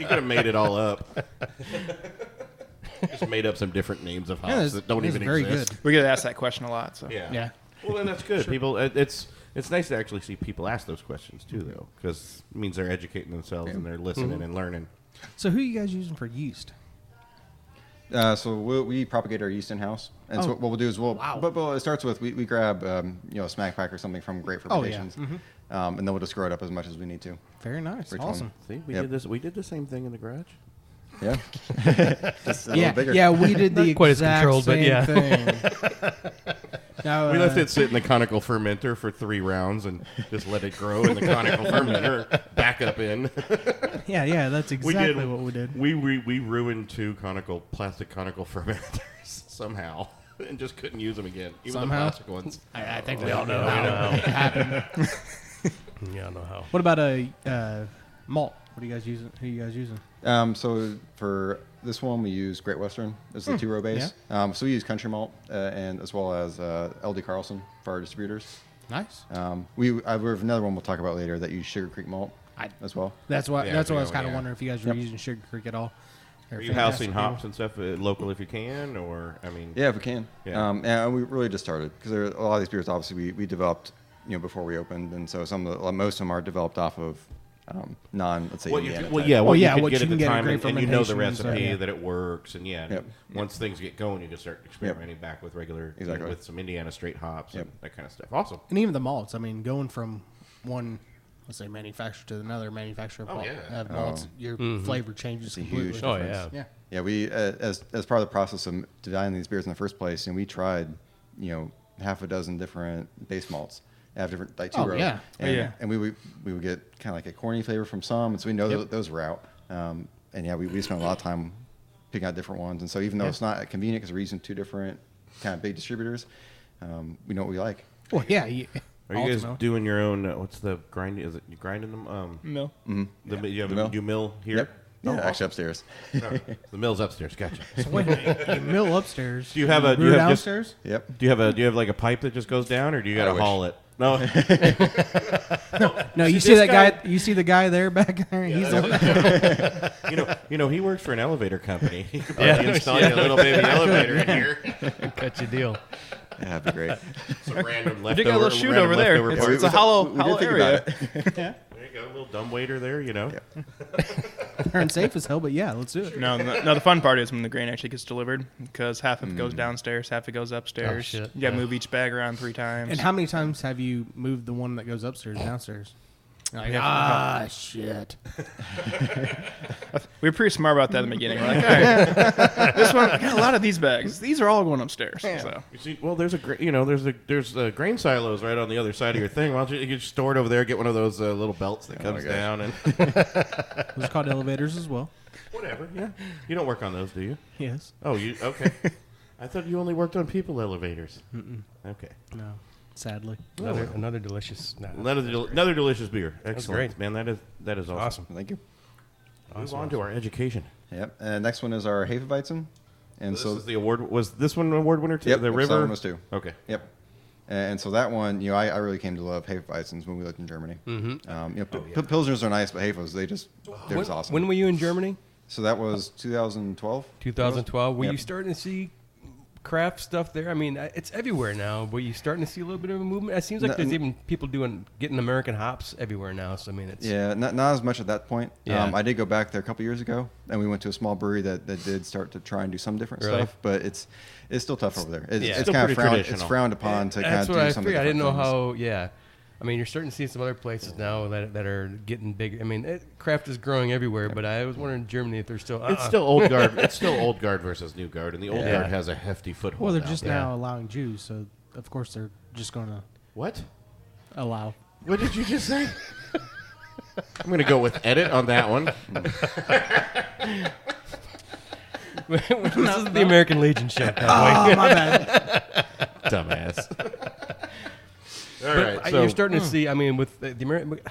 you could have made it all up. Just made up some different names of hops that don't even
very
exist.
good.
We get asked that question a lot. So
Yeah.
Yeah.
Well, then that's good. People, it's nice to actually see people ask those questions too, though, because it means they're educating themselves and they're listening and learning.
So who are you guys using for yeast?
So we propagate our yeast in house, and so
Oh.
what we'll do is
Wow.
but it starts with we grab a smack pack or something from great
Oh, yeah.
fermentations, and then we'll just grow it up as much as we need to.
Very nice.
Which
Awesome.
See, we
Yep.
did this. We did the same thing in the garage.
Yeah, just a
Yeah,
little bigger.
yeah, we did the
quite as
exact
controlled, but
same
yeah.
thing. Now,
We left it sit in the conical fermenter for 3 rounds and just let it grow in the conical fermenter. Back up in.
Yeah, that's exactly what we did.
We ruined 2 plastic conical fermenters somehow, and just couldn't use them again. Even
Somehow?
the plastic ones.
I think we all
know
how it happened.
Yeah, I don't know how.
What about a malt? What are you guys using? Who are you guys using?
So for this one, we use Great Western. This is the 2-row base. So we use Country Malt and as well as LD Carlson for our distributors.
Nice.
We have another one we'll talk about later that use Sugar Creek Malt as well.
That's what.
Yeah,
That's what I was
yeah,
kind of
yeah.
wondering if you guys were using Sugar Creek at all.
Are you housing hops and stuff local if you can, or I mean?
Yeah, if we can.
Yeah.
And we really just started because a lot of these beers obviously we developed before we opened, and so most of them are developed off of let's say Indiana type.
what
yeah,
you
what
could
you
get at
can
the
get at
time,
great
and you know the
fermentation, so,
recipe
yeah.
that it works, and
Yep.
once things get going, you can start experimenting back with regular,
Exactly.
with some Indiana straight hops
Yep.
and that kind of stuff. Awesome.
And even the malts. I mean, going from one, let's say, manufacturer to another manufacturer of malts, your flavor changes
a
completely.
huge
Oh
difference.
yeah.
Yeah, we as part of the process of designing these beers in the first place, and we tried, half a dozen different base malts, have different like 2-row.
yeah.
And we would get kind of like a corny flavor from some, and so we know those were out. And yeah, we spent a lot of time picking out different ones, and so even though it's not convenient because we're using 2 different kind of big distributors, we know what we like.
Well, yeah.
Are you guys doing your own? What's the grind? Is it you grinding them?
Mill.
You have
The mill.
you mill here?
Yep. Yeah,
Oh,
actually upstairs.
awesome. The mill's upstairs. Gotcha.
So wait a minute. You mill upstairs.
Do you have a? Do
brew
you have just?
downstairs?
Yep.
Do you have like a pipe that just goes down, or do you got to
wish.
haul it? No.
No, you see
this
that
guy-
guy? You see the guy there back there? He's the
you know, he works for an elevator company. He could probably install you a little baby elevator in here.
Cut your deal.
Yeah, that'd be great.
Some random
You got a little chute over there.
leftover
It's,
parts.
it's a hollow
we did think
area.
about it.
There you go, a little dumbwaiter there. You know.
Darn safe as hell, but yeah, let's do it.
No, the fun part is when the grain actually gets delivered, because half of it goes downstairs, half of it goes upstairs.
Oh, shit.
You got to
Yeah.
move each bag around 3 times.
And how many times have you moved the one that goes upstairs downstairs? Like, shit.
We were pretty smart about that in the beginning. We're like, all right, this one, I got a lot of these bags. These are all going upstairs. So
You see, well, there's grain silos right on the other side of your thing. Why don't you just store it over there? Get one of those little belts that comes
gosh.
down and
Those are called elevators as well.
whatever. Yeah, you don't work on those, do you?
Yes.
Oh, you okay? I thought you only worked on people elevators. Okay.
No. Sadly.
Another delicious.
Another delicious beer. Excellent,
great.
man. That is awesome.
Thank you.
Move on to our education.
Yep. And next one is our Hefeweizen. And
This
so
is the award. Was this one an award winner too?
Yep,
The
yep,
river.
that one was too.
Okay.
Yep. And so that one, I really came to love Hefeweizens when we lived in Germany. Pilsners are nice, but Hefes, they're just awesome.
When were you in Germany?
So that was 2012.
2012. Were
Yep.
you starting to see craft stuff there? I mean, it's everywhere now. Were you starting to see a little bit of a movement? It seems like there's even people getting American hops everywhere now. So I mean, it's
Yeah, not as much at that point.
Yeah.
I did go back there a couple years ago, and we went to a small brewery that did start to try and do some different
Really?
stuff, but it's still tough over there. It's,
Yeah.
it's
Still
kind of
pretty
frowned. It's
traditional.
frowned upon to kind of
that's
do
what I
some
figured. I didn't know
different
how. Yeah, I mean, you're starting to see some other places now that are getting big. I mean, craft is growing everywhere, but I was wondering in Germany if they're still.
It's still old guard. It's still old guard versus new guard, and the old
Yeah.
guard has a hefty foothold.
Well, they're
now.
just now allowing Jews, so of course they're just going to
What?
allow.
What did you just say? I'm going to go with edit on that one.
This is the American Legion show.
Oh, my bad.
Dumbass. All
But
right, so
you're starting to see. I mean, with the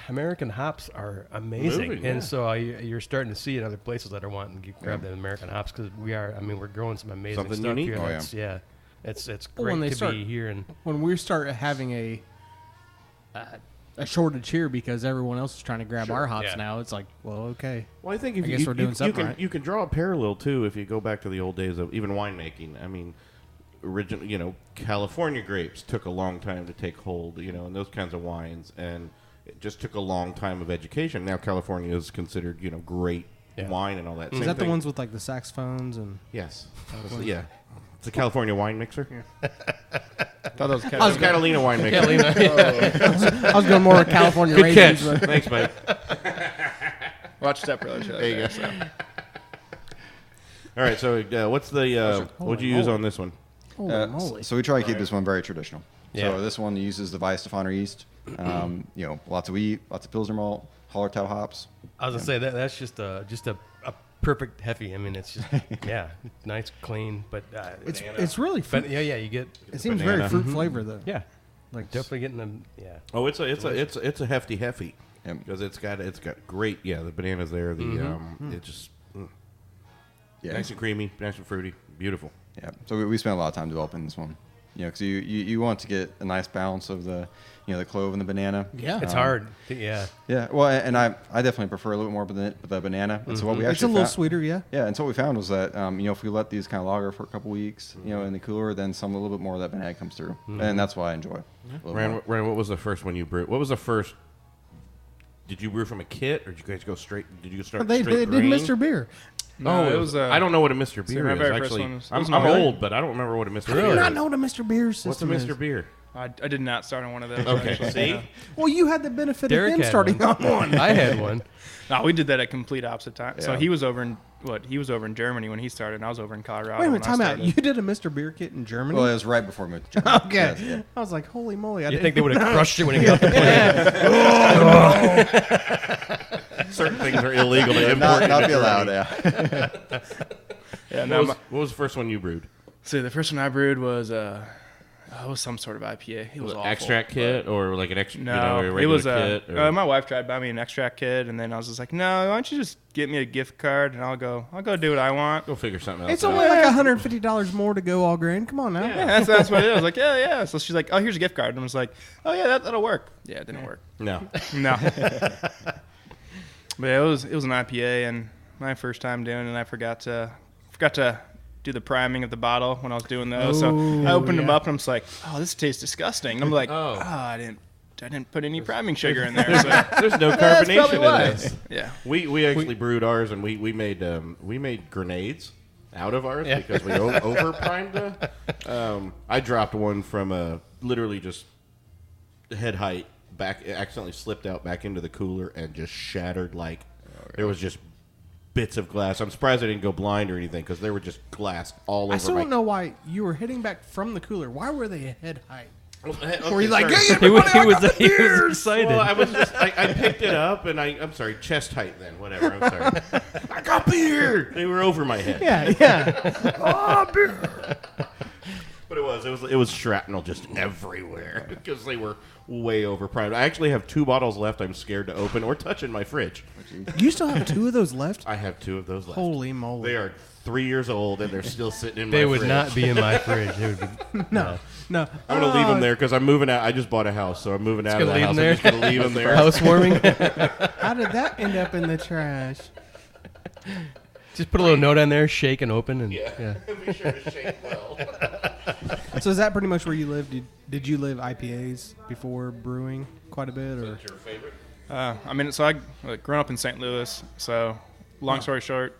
American hops are amazing,
Moving,
and
yeah.
so you're starting to see in other places that are wanting to grab the American hops because we are. I mean, we're growing some amazing
Something
stuff
unique.
here.
Oh,
That's, yeah, it's
Well, when
great
they
to
start-
be here. And
When we start having a shortage here because everyone else is trying to grab our hops
Yeah.
now, it's like, well, okay.
Well, I think if
I guess we're doing something right.
you can draw a parallel too if you go back to the old days of even winemaking. I mean, California grapes took a long time to take hold, and those kinds of wines, and it just took a long time of education. Now California is considered, great wine and all that.
Is
Same
that the
thing-
ones with like the saxophones and?
Yes. Yeah. It's a California wine mixer.
I thought that was
That was Catalina wine mixer.
I was going more with California
Good catch.
raisins. but-
Thanks, mate.
Watch Step Brothers.
There you go. All right, so what's the what'd you use on this one?
Holy moly.
So we try to keep this one very traditional.
Yeah.
So this one uses the Weihenstephaner yeast. Lots of wheat, lots of Pilsner malt, Hallertau hops.
I was gonna say that's just a perfect Hefe. I mean, it's just nice, clean, but
It's really fruit.
but yeah, you get
It seems
banana.
very fruit flavor though.
yeah,
Like
definitely getting them. Yeah,
Oh, it's a hefty Hefe
Yep.
because it's got great the bananas there it just
Yeah.
nice and creamy, nice and fruity, beautiful.
Yeah. So we spent a lot of time developing this one. Because you want to get a nice balance of the the clove and the banana.
Yeah.
it's hard. Yeah,
Yeah. Well, and I definitely prefer a little bit more the banana. And so what we actually
It's a little
found-
sweeter, yeah.
Yeah, and so what we found was that if we let these kind of lager for a couple weeks, in the cooler, then a little bit more of that banana comes through, and that's what I enjoy. a little more.
Ryan, what was the first one you brewed? What was the first? Did you brew from a kit, or did you guys go straight? Did you start?
They
straight
did
grain?
Mr. Beer.
No, it was.
I don't know what a Mr. Beer
my
is.
very first
Actually,
one was-
I'm
was really-
old, but I don't remember what a Mr.
I do
Beer
not
is.
know what a Mr. Beer
What's a
system is.
Mr. Beer?
I did not start on one of those.
Okay,
actually.
see,
Well, you had the benefit
Derek
of him
had
starting
one.
on one.
I had one.
No, we did that at complete opposite time. So
Yeah.
he was over in He was over in Germany when he started, and I was over in Colorado.
Wait a minute,
when I
time out.
started.
You did a Mr. Beer kit in Germany?
Well, it was right before we moved to Germany.
Okay.
Yes, yeah.
I was like, holy moly. I
You
didn't
think they would have crushed it when he got off the plane?
certain things are illegal to import.
Not
into
be allowed,
Germany.
yeah.
Yeah, no,
What was the first one you brewed?
so the first one I brewed was it was some sort of IPA. It was awful,
extract kit or like an extra?
No,
a
it
regular
was
kit. Or?
my wife tried to buy me an extract kit, and then I was just like, no, why don't you just get me a gift card, and I'll go do what I want.
Go figure something else.
It's
out.
only like $150 more to go all grain. Come on now.
Yeah, that's what it is. I was like, yeah. So she's like, oh, here's a gift card, and I was like, oh yeah, that'll work. Yeah, it didn't work.
No.
No. But yeah, it was an IPA, and my first time doing it, and I forgot to do the priming of the bottle when I was doing those. So I opened them up, and I'm just like, oh, this tastes disgusting. And I'm like, I didn't put any priming sugar in there. So
There's no
that's
carbonation
probably
in
why.
this.
Yeah.
We actually brewed ours, and we made grenades out of ours because we over primed. I dropped one from literally just head height back, accidentally slipped out back into the cooler and just shattered like there was just bits of glass. I'm surprised I didn't go blind or anything because there were just glass all over.
I still
my
don't know why you were hitting back from the cooler. Why were they at head height?
Okay,
Were you like,
sorry.
hey, everybody, I got the
he was
beers!
excited.
Well, I was just, I picked it up and I'm sorry, chest height then, whatever, I'm sorry. I got beer! They were over my head.
Yeah.
But it was shrapnel just everywhere because they were way overprimed. I actually have 2 bottles left I'm scared to open or touch in my fridge.
You still have 2 of those left?
I have 2 of those left.
Holy moly.
They are 3 years old and they're still sitting in my
They
fridge.
would not be in my fridge. They would be,
No.
I'm going to leave them there because I'm moving out. I just bought a house, so I'm moving out of
gonna
the
leave
house.
them there?
I'm just going to leave them there.
Housewarming.
How did that end up in the trash?
Just put a little note on there, shake and open, and yeah.
Be sure to shake well.
So is that pretty much where you live? Did you live IPAs before brewing quite a bit? Or
What's your favorite?
So I grew up in St. Louis. So long story short,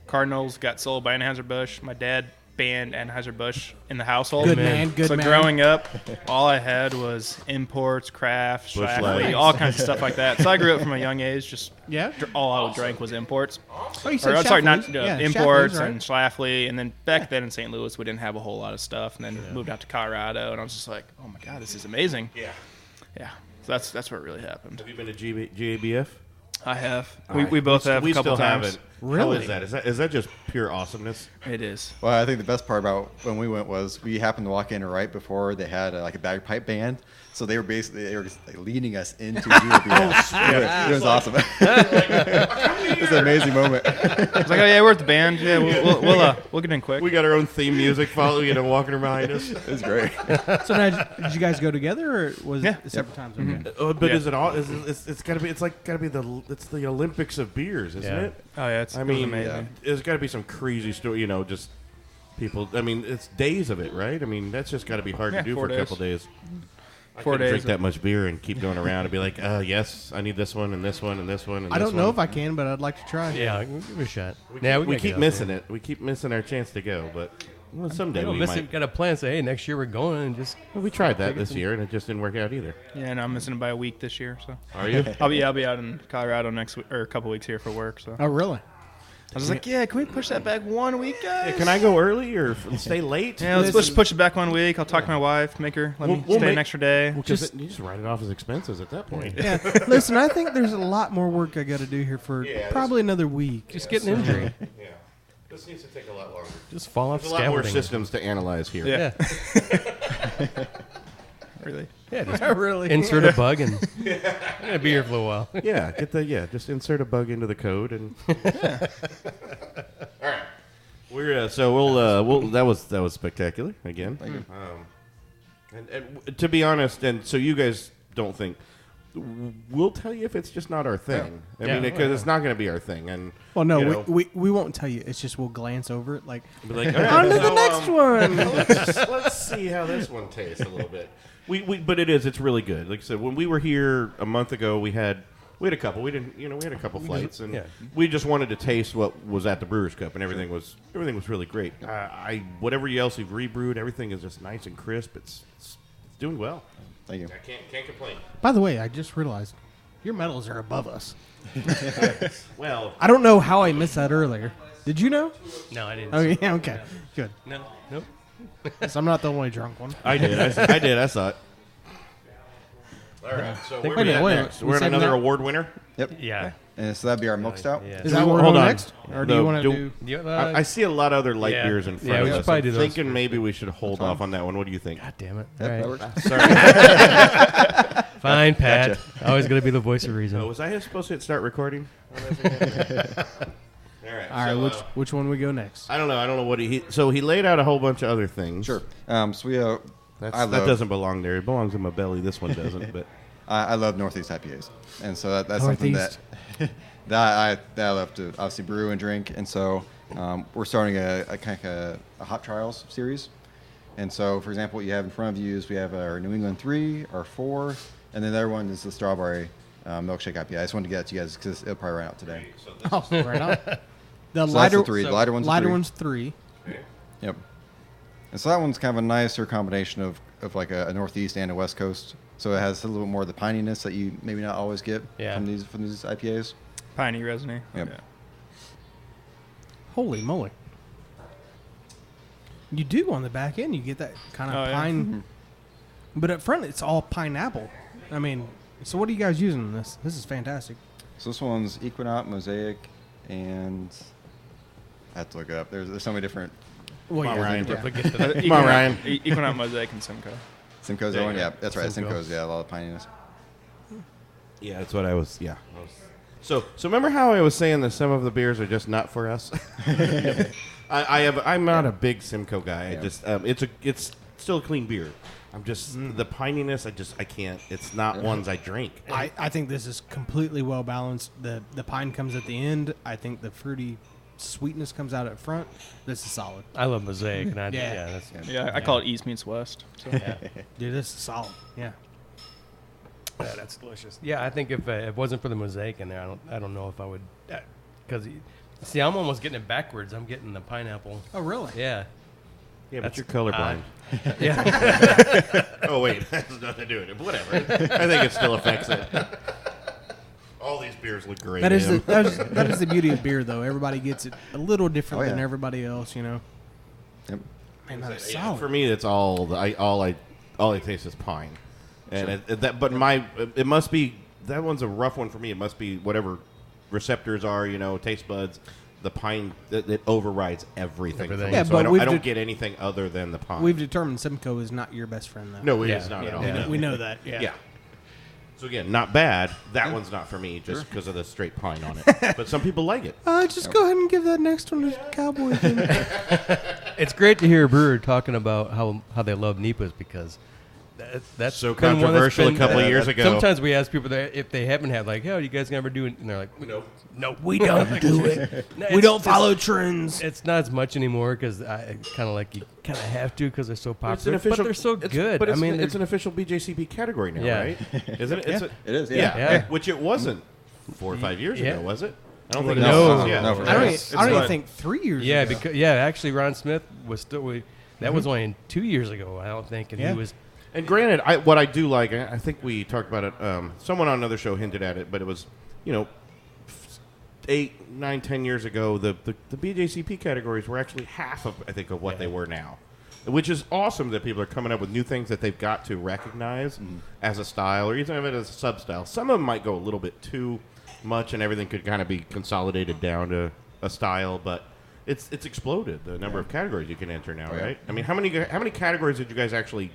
Cardinals got sold by Anheuser-Busch. My dad banned Anheuser-Busch in the household.
Good man, good
so
man.
growing up, all I had was imports, craft,
Busch
Schlafly,
Light.
all kinds of stuff like that. So I grew up from a young age, just
Yeah?
all I drank was imports.
Oh, you said
Sorry, not
Schlafly's? Yeah,
imports
Schlafly's, right?
and Schlafly. And then back then in St. Louis, we didn't have a whole lot of stuff. And then moved out to Colorado, and I was just like, oh my God, this is amazing.
Yeah.
Yeah. So that's what really happened.
Have you been to GABF?
I have.
All right.
We both have
We
a couple
still
times.
haven't. How is that? Is that just pure awesomeness?
It is.
Well, I think the best part about when we went was we happened to walk in right before they had like a bagpipe band. So they were just, like, leading us into BPS. It was awesome. It was an amazing moment.
It's like, oh yeah, we're at the band. Yeah, we'll get in quick.
We got our own theme music following and walking behind us.
It was great.
So now, did you guys go together, or was it several times? Okay.
But is it all? It's got to be. It's like got to be the Olympics of beers, isn't it?
Oh yeah, it was amazing.
There's got to be some crazy story. Just people. I mean, it's days of it, right? I mean, that's just got to be hard to do
4
for a couple days. I
4
couldn't
days.
drink that much beer and keep going around and be like, yes, I need this one and this one and this one. And
I
this
don't know
one.
if I can, but I'd like to try.
Yeah, give it a shot.
We keep missing it. We keep missing our chance to go, but someday we might.
Got a plan. Say, hey, next year we're going, and just.
Well, we tried that this year and it just didn't work out either.
Yeah, and I'm missing it by a week this year. So
Are you?
I'll be out in Colorado next week, or a couple weeks here for work. So
Oh, really?
I was like, yeah, can we push that back 1 week, guys?
Yeah, can I go early or stay late?
Yeah, let's push it back 1 week. I'll talk to my wife, make her let me stay an extra day.
You just write it off as expenses at that point.
Yeah. Listen, I think there's a lot more work I got to do here for probably another week.
Just get an injury.
Yeah. This needs to take a lot longer.
Just fall off
There's a lot more
scaffolding.
systems to analyze here.
Yeah.
Yeah.
Really?
Yeah, just
Really?
insert a bug and it'll be here for a while.
Yeah, just insert a bug into the code and. All right, we're we'll that was spectacular again.
Thank you.
And to be honest, and so you guys don't think we'll tell you if it's just not our thing. I mean, because it's not going to be our thing. And
Well, no,
you know,
we won't tell you. It's just we'll glance over it like,
be like,
on to the next one.
let's see how this one tastes a little bit. But it's really good. Like I said, when we were here a month ago, we had a couple. We had a couple flights, and we just wanted to taste what was at the Brewers Cup, and everything was really great. Whatever else you've rebrewed, everything is just nice and crisp. It's doing well.
Thank you.
I can't complain.
By the way, I just realized your medals are above us.
Well,
I don't know how I missed that earlier. Did you know?
No, I didn't.
Oh, yeah, okay. Good.
No, nope.
So I'm not the only drunk one.
I did. I saw it. All right. So where are we at next? We're at
saving
another
that?
award winner.
Yep.
Yeah.
And so that'd be our milk stout.
Yeah.
Is that what we're
Hold
on
on.
next? Or do you want to do...
I see a lot of other light beers in front
Yeah,
of
we should
us.
probably
I'm
do those
thinking maybe we should hold off on that one. What do you think?
God damn it.
Yep,
All
that
right.
works.
Fine, Pat. Always going to be the voice of reason.
Oh, was I supposed to hit start recording? All right.
All right, which one we go next?
I don't know what he laid out a whole bunch of other things.
Sure. So we
That doesn't belong there. It belongs in my belly. This one doesn't. But
I love Northeast IPAs, and so that's something that I love to obviously brew and drink. And so we're starting a kind of a hop trials series. And so, for example, what you have in front of you is we have our New England 3, our 4, and then the other one is the strawberry milkshake IPA. I just wanted to get that to you guys because it'll probably run out today.
Oh, right on. The
So
lighter,
that's the 3. The lighter one's a 3.
one's 3.
Yep. And so that one's kind of a nicer combination of like a Northeast and a West Coast. So it has a little bit more of the pininess that you maybe not always get from these IPAs.
Piney resiny.
Yep.
Yeah.
Holy moly. You do on the back end, you get that kind of
Oh, yeah.
pine. But up front, it's all pineapple. I mean, so what are you guys using in this? This is fantastic.
So this one's Equinox, Mosaic, and I have to look it up. There's so many different.
Well,
Come on, Ryan.
yeah.
Come on, Ryan.
Equinox, Mosaic, and Simcoe.
Simcoe's
There
the one?
you go.
Yeah, that's right.
Simcoe.
Simcoe's, yeah, a lot of pininess.
Yeah, that's what I was. Yeah. So remember how I was saying that some of the beers are just not for us? I'm not a big Simcoe guy.
Yeah.
I just it's still a clean beer. I'm just the pininess. I can't. It's not ones I drink.
I think this is completely well balanced. The pine comes at the end. I think the fruity sweetness comes out at front. This is solid.
I love Mosaic. And
Yeah.
Yeah, I call it East meets West. So.
Dude, this is solid. Yeah.
Yeah, that's delicious. Yeah, I think if it wasn't for the Mosaic in there, I don't know if I would. Because see, I'm almost getting it backwards. I'm getting the pineapple.
Oh, really?
Yeah.
Yeah, but
That's
you're colorblind.
Yeah.
Oh wait, that has nothing to do with it. Whatever. I think it still affects it. All these beers look great.
That is the beauty of beer, though. Everybody gets it a little different than everybody else, you know.
Yep.
Man, that is
Yeah,
solid.
for me, it's all I taste is pine, and it must be that one's a rough one for me. It must be whatever receptors are, taste buds. the pine that overrides everything.
Everything.
For me.
Yeah,
So
but
I don't get anything other than the pine.
We've determined Simcoe is not your best friend, though.
no, it is not at all.
we know that. Yeah.
Yeah. So again, not bad. That one's not for me just because of the straight pine on it. But some people like it.
Just go ahead and give that next one to Cowboy.
It's great to hear a brewer talking about how they love NEPAs because that's
So
been one that's
controversial
been-
a couple of years ago.
Sometimes we ask people that if they haven't had like, you guys never do it, and they're like,
No.
We don't do it. We don't follow trends.
It's not as much anymore because I kind of like you kind of have to because they're so popular.
It's an official,
but they're so good.
But
I mean,
it's an official BJCP category now,
Yeah.
right? Isn't it? It's
It is,
yeah.
yeah.
Which it wasn't 4 or 5 years
Yeah.
ago, was it? I don't think it
No.
was. Yeah.
No, for
I don't,
It's
I don't even
what-
think 3 years
yeah,
ago.
because actually Ron Smith was still that was only 2 years ago. I don't think, and
Yeah.
he was.
And granted, what I do like, I think we talked about it. Someone on another show hinted at it, but it was, 8, 9, 10 years ago, the BJCP categories were actually half of, I think, of what they were now. Which is awesome that people are coming up with new things that they've got to recognize as a style or even of it as a sub-style. Some of them might go a little bit too much and everything could kind of be consolidated down to a style, but it's exploded, the number of categories you can enter now,
Oh, yeah.
right? I mean, how many categories did you guys actually,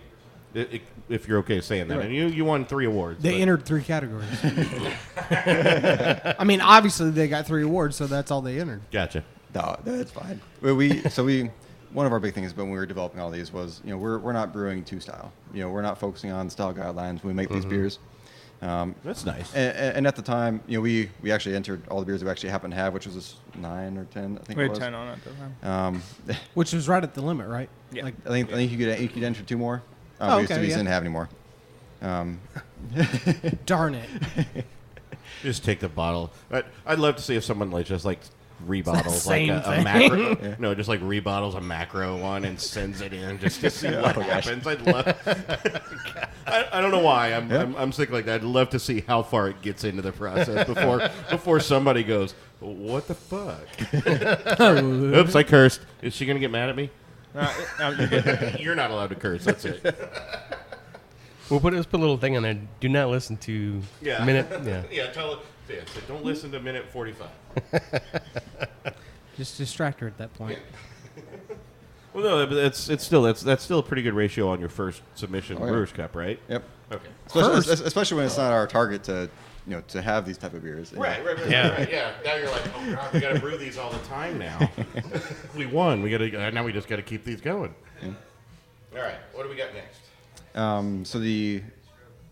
if you're okay saying that?
Right.
And you won 3 awards.
They
but-
entered 3 categories. I mean, obviously they got 3 awards, so that's all they entered.
Gotcha.
No, that's fine. One of our big things when we were developing all these was, we're not brewing to style. We're not focusing on style guidelines when we make these beers.
That's nice.
And at the time, we actually entered all the beers we actually happened to have, which was 9 or 10, I think
We
it
had
was.
10 on it at the time.
Which was right at the limit, right?
Yeah.
Like,
I think you could enter 2 more.
Oh,
we
okay, yeah.
didn't have any more.
darn it.
Just take the bottle. I'd love to see if someone just rebottles
Same
a
thing.
macro. No, just rebottles a macro one and sends it in just to see what happens. I'd love. I don't know why I'm sick like that. I'd love to see how far it gets into the process before somebody goes, what the fuck? Oops, I cursed. Is she gonna get mad at me?
You're good.
You're not allowed to curse. That's it.
Let's put a little thing on there. Do not listen to minute. Yeah.
Yeah. So don't listen to minute 45.
Just distract her at that point.
Well, no, but it's still that's still a pretty good ratio on your first submission
Oh, yeah.
Brewers Cup, right?
Yep.
Okay.
Especially when it's not our target to have these type of beers.
Right.
Yeah.
Yeah. Now you're like, oh god, we got to brew these all the time now. We won. We got to now. We just got to keep these going. All right. What do we got next?
So the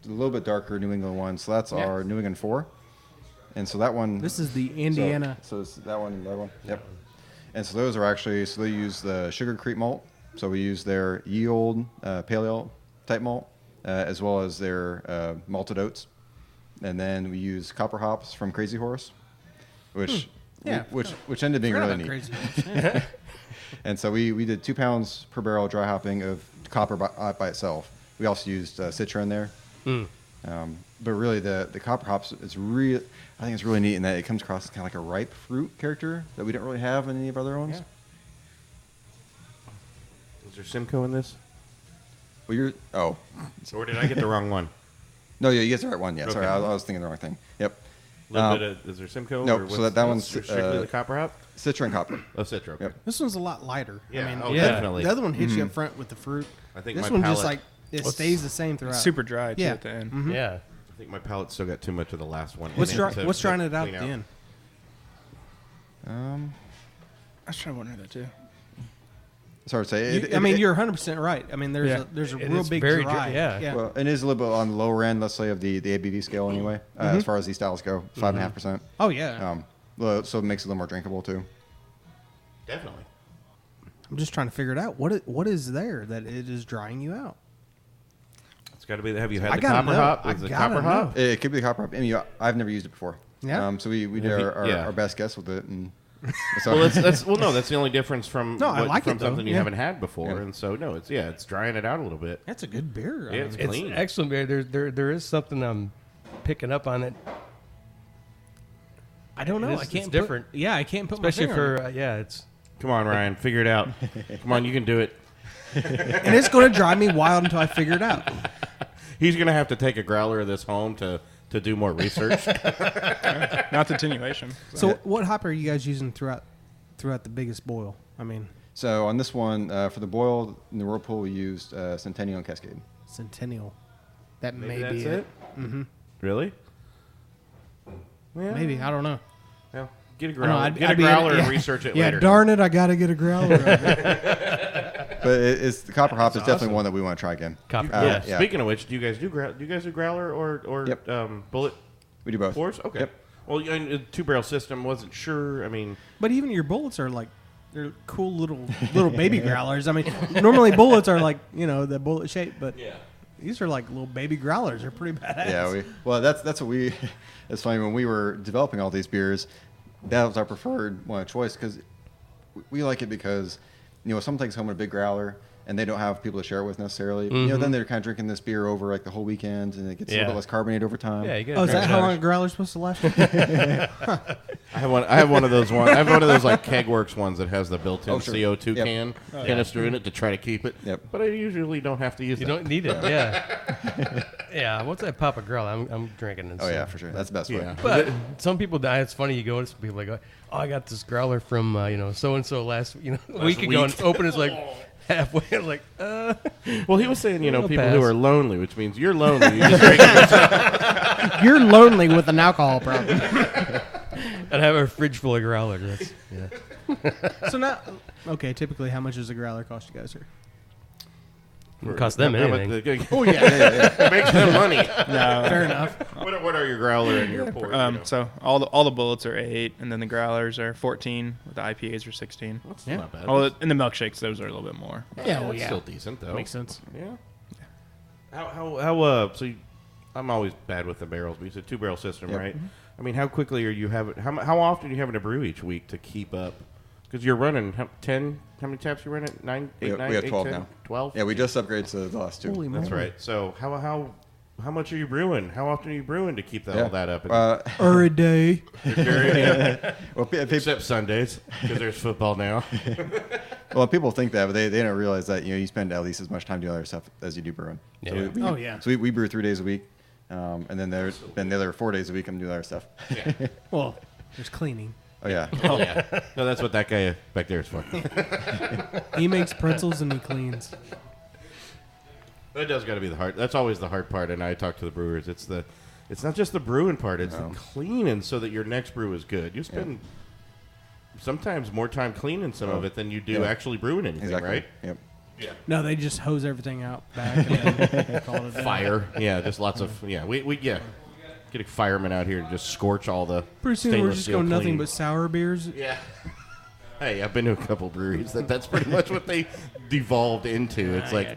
little bit darker New England one. So that's our New England 4, and so that one.
This is the Indiana.
So it's that one. Yep. And so those are actually they use the Sugar Creek malt. So we use their ye old pale ale type malt, as well as their malted oats, and then we use copper hops from Crazy Horse, which which ended up being really neat.
Crazy.
And so we did 2 pounds per barrel dry hopping of copper by itself. We also used Citra in there. But really, the copper hops is really, I think it's really neat in that it comes across as kind of like a ripe fruit character that we don't really have in any of our other ones.
Is there Simcoe in this?
Well,
Or did I get the wrong one?
no, yeah, you guys are the right one. Yeah, sorry,
Okay.
I was thinking the wrong thing. Yep.
Is there Simcoe?
no,
or
so
what's-
that
what's
one's,
strictly
uh,
the copper hop.
Citra and copper.
Oh, Citra. Okay.
Yep.
This one's a lot lighter.
Yeah.
I mean,
Oh,
yeah.
definitely.
the other one hits you up front with the fruit.
I think
This
my
one just
palate-
it stays the same throughout.
Super dry too
Yeah.
at the end.
Mhm.
Yeah.
I think my palate's still got too much of the last one.
What's
in
dry,
to-
what's
to
drying it out
clean
at the end?
I was trying to wonder that too.
It's hard to say.
You're 100% right. I mean, there's
Yeah.
there's a
It
real
is
big
very
dry.
dry, yeah.
Well, it is a little bit on the lower end, let's say, of the ABV scale anyway, as far as these styles go, 5.5%.
Oh yeah.
So it makes it a little more drinkable too.
Definitely.
I'm just trying to figure it out. What is there that it is drying you out?
It's got to be. Have you had
I
the
gotta
copper
know.
hop?
I
Is the
gotta
copper hop?
It could be the copper hop. I mean, I've never used it before.
Yeah?
So we did
Have you-
our best guess with it, and so
Well, that's the only difference from
No, I like
from
it, though.
something you
Yeah.
haven't had before,
Yeah.
and so no, it's drying it out a little bit.
That's a good beer. I
Yeah,
mean,
it's
It's
clean.
excellent beer. There is something I'm picking up on it,
I don't know.
It is-
I can't
it's different.
I can't put
especially
my finger on
for it's.
Come on, Ryan, figure it out. Come on, you can do it.
it. And it's going to drive me wild until I figure it out.
He's gonna have to take a growler of this home to do more research.
Not the attenuation.
So what hop are you guys using throughout threw out the biggest boil? I mean,
So on this one, for the boil in the whirlpool, we used Centennial and Cascade.
Centennial. That
Maybe
may
that's
be
it.
Mm-hmm.
Really? Yeah.
Maybe, I don't know.
Well, get a
I know,
growler.
I'd
Get a
be-
growler
yeah.
and research it
Yeah,
later.
darn it, I gotta get a growler.
But it's the copper hop is definitely one that we want to try again.
Copper.
Yeah.
Yeah.
Speaking of which, do you guys do growler or
Yep.
bullet
We do both.
force? Okay.
Yep.
Well, a 2-barrel system, wasn't sure. I mean,
But even your bullets are like, they're cool little baby growlers. I mean, normally bullets are like, the bullet shape, but these are like little baby growlers. They're pretty badass.
Yeah, that's what we. It's funny when we were developing all these beers, that was our preferred one of choice because we like it because some things come in a big growler and they don't have people to share it with necessarily. Then they're kind of drinking this beer over like the whole weekend and it gets a little bit less carbonated over time.
Yeah, you get
Oh, is that how long a growler's supposed to last?
I have one of those ones. I have one of those like Kegworks ones that has the built-in
Sure.
CO2
Yep.
canister in it to try to keep it.
Yep.
But I usually don't have to use
You
that.
don't need it. Yeah. Yeah. Once I pop a growler, I'm drinking it.
Oh yeah, for sure. That's the best way.
Yeah.
But some people die. It's funny. You go to some people like, oh, I got this growler from so and so last week ago, and open is like halfway. I'm like,
Well, he was saying,
I'll
people
pass.
who are lonely, which means you're lonely. You just drink it.
You're lonely with an alcohol problem.
and I have a fridge full of growlers. That's, yeah.
So now, okay, typically how much does a growler cost you guys here?
It cost them
How about
anything.
Oh yeah, it makes them money.
No.
Fair enough.
What are your growler and your port?
So all the bullets are 8, and then the growlers are 14. With the IPAs are 16.
That's
Yeah.
not bad.
Oh, and the milkshakes, those are a little bit more.
Yeah, well,
That's
yeah.
still decent though.
Makes sense.
Yeah. I'm always bad with the barrels, but you said 2-barrel system,
Yep.
right? I mean, how quickly are you having? How often are you having to brew each week to keep up? Because you're running 10. How many taps you run at? 9, 8, 9,
We have
8,
12
10?
now.
12.
Yeah, we just upgraded to the last 2.
Holy
That's
moly.
right. So how much are you brewing? How often are you brewing to keep all that up?
Or a day.
Well,
Except Sundays, because there's football now.
well, people think that, but they don't realize that you spend at least as much time doing other stuff as you do brewing. So
Yeah.
we,
Oh, yeah.
So we brew 3 days a week, and then there's been the other 4 days a week I'm doing other stuff.
Well, there's cleaning.
Oh yeah.
Oh yeah. No, that's what that guy back there is for.
He makes pretzels and he cleans.
That does got to be the hard. That's always the hard part. And I talk to the brewers. It's not just the brewing part. It's the cleaning so that your next brew is good. You spend sometimes more time cleaning some of it than you do actually brewing anything,
Exactly.
right?
Yep.
No, they just hose everything out back and then call it a day.
Fire. Yeah, just lots of we get a fireman out here to just scorch all the.
Pretty soon we're
stainless
just
steel
going nothing
clean.
but sour beers.
Yeah. Hey, I've been to a couple breweries. That's pretty much what they devolved into. It's like,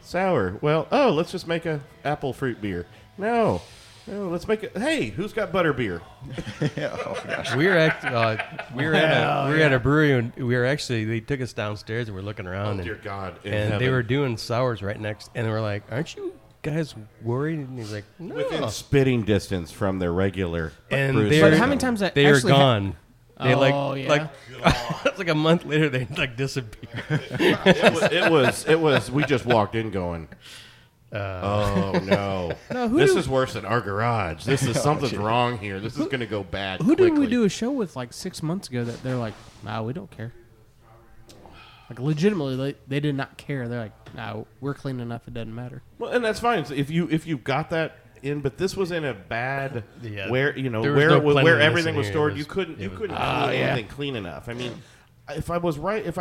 sour. Well, let's just make a apple fruit beer. No, let's make it. Hey, who's got butter beer?
Oh gosh.
We were at a brewery and they took us downstairs and we're looking around
Oh dear
and,
God! in
and they
heaven.
were doing sours right next and they were like, "Aren't you guys worried?" And he's like, "No."
within spitting distance from their regular.
And
brew
they're-
But
system.
how many times that
They are
actually
gone. They
Oh, yeah.
it's like a month later they disappear.
It was. We just walked in going. Oh no!
No, who
This
do-
is worse than our garage. This is something's wrong here. This is going to go bad.
Who did we
quickly.
do a show with like 6 months ago that they're like, nah, we don't care. Like legitimately, they did not care. They're like, no, we're clean enough. It doesn't matter.
Well, and that's fine. So if you got that in, but this was in a bad
Yeah.
where
There was no
where
cleanliness
everything
in
was
here.
stored.
It
You
was-
couldn't
it was-
clean anything clean enough. I mean, if I was right, if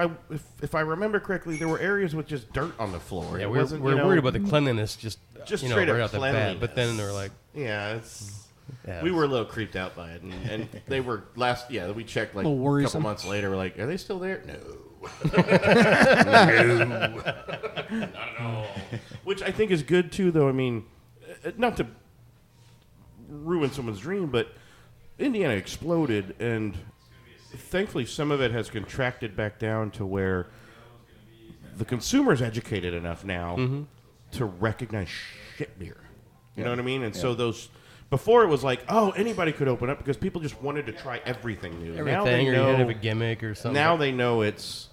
I remember correctly, there were areas with just dirt on the floor.
Yeah,
It
we're
wasn't,
worried about the cleanliness, just
straight
right
up
out the bat. But then
cleanliness.
they were like,
Yeah, it's.
yeah,
We were a little creeped out by it, and they were we checked like
A little
a couple
worrisome.
months later. We're like, are they still there? No, not at all. Which I think is good too, though. I mean, not to ruin someone's dream, but Indiana exploded, and thankfully some of it has contracted back down to where the consumer's educated enough now to recognize shit beer. You know what I mean? And so those. Before it was like, oh, anybody could open up because people just wanted to try everything new. Now they
everything, or you
know,
had to have a gimmick or something.
now they know that's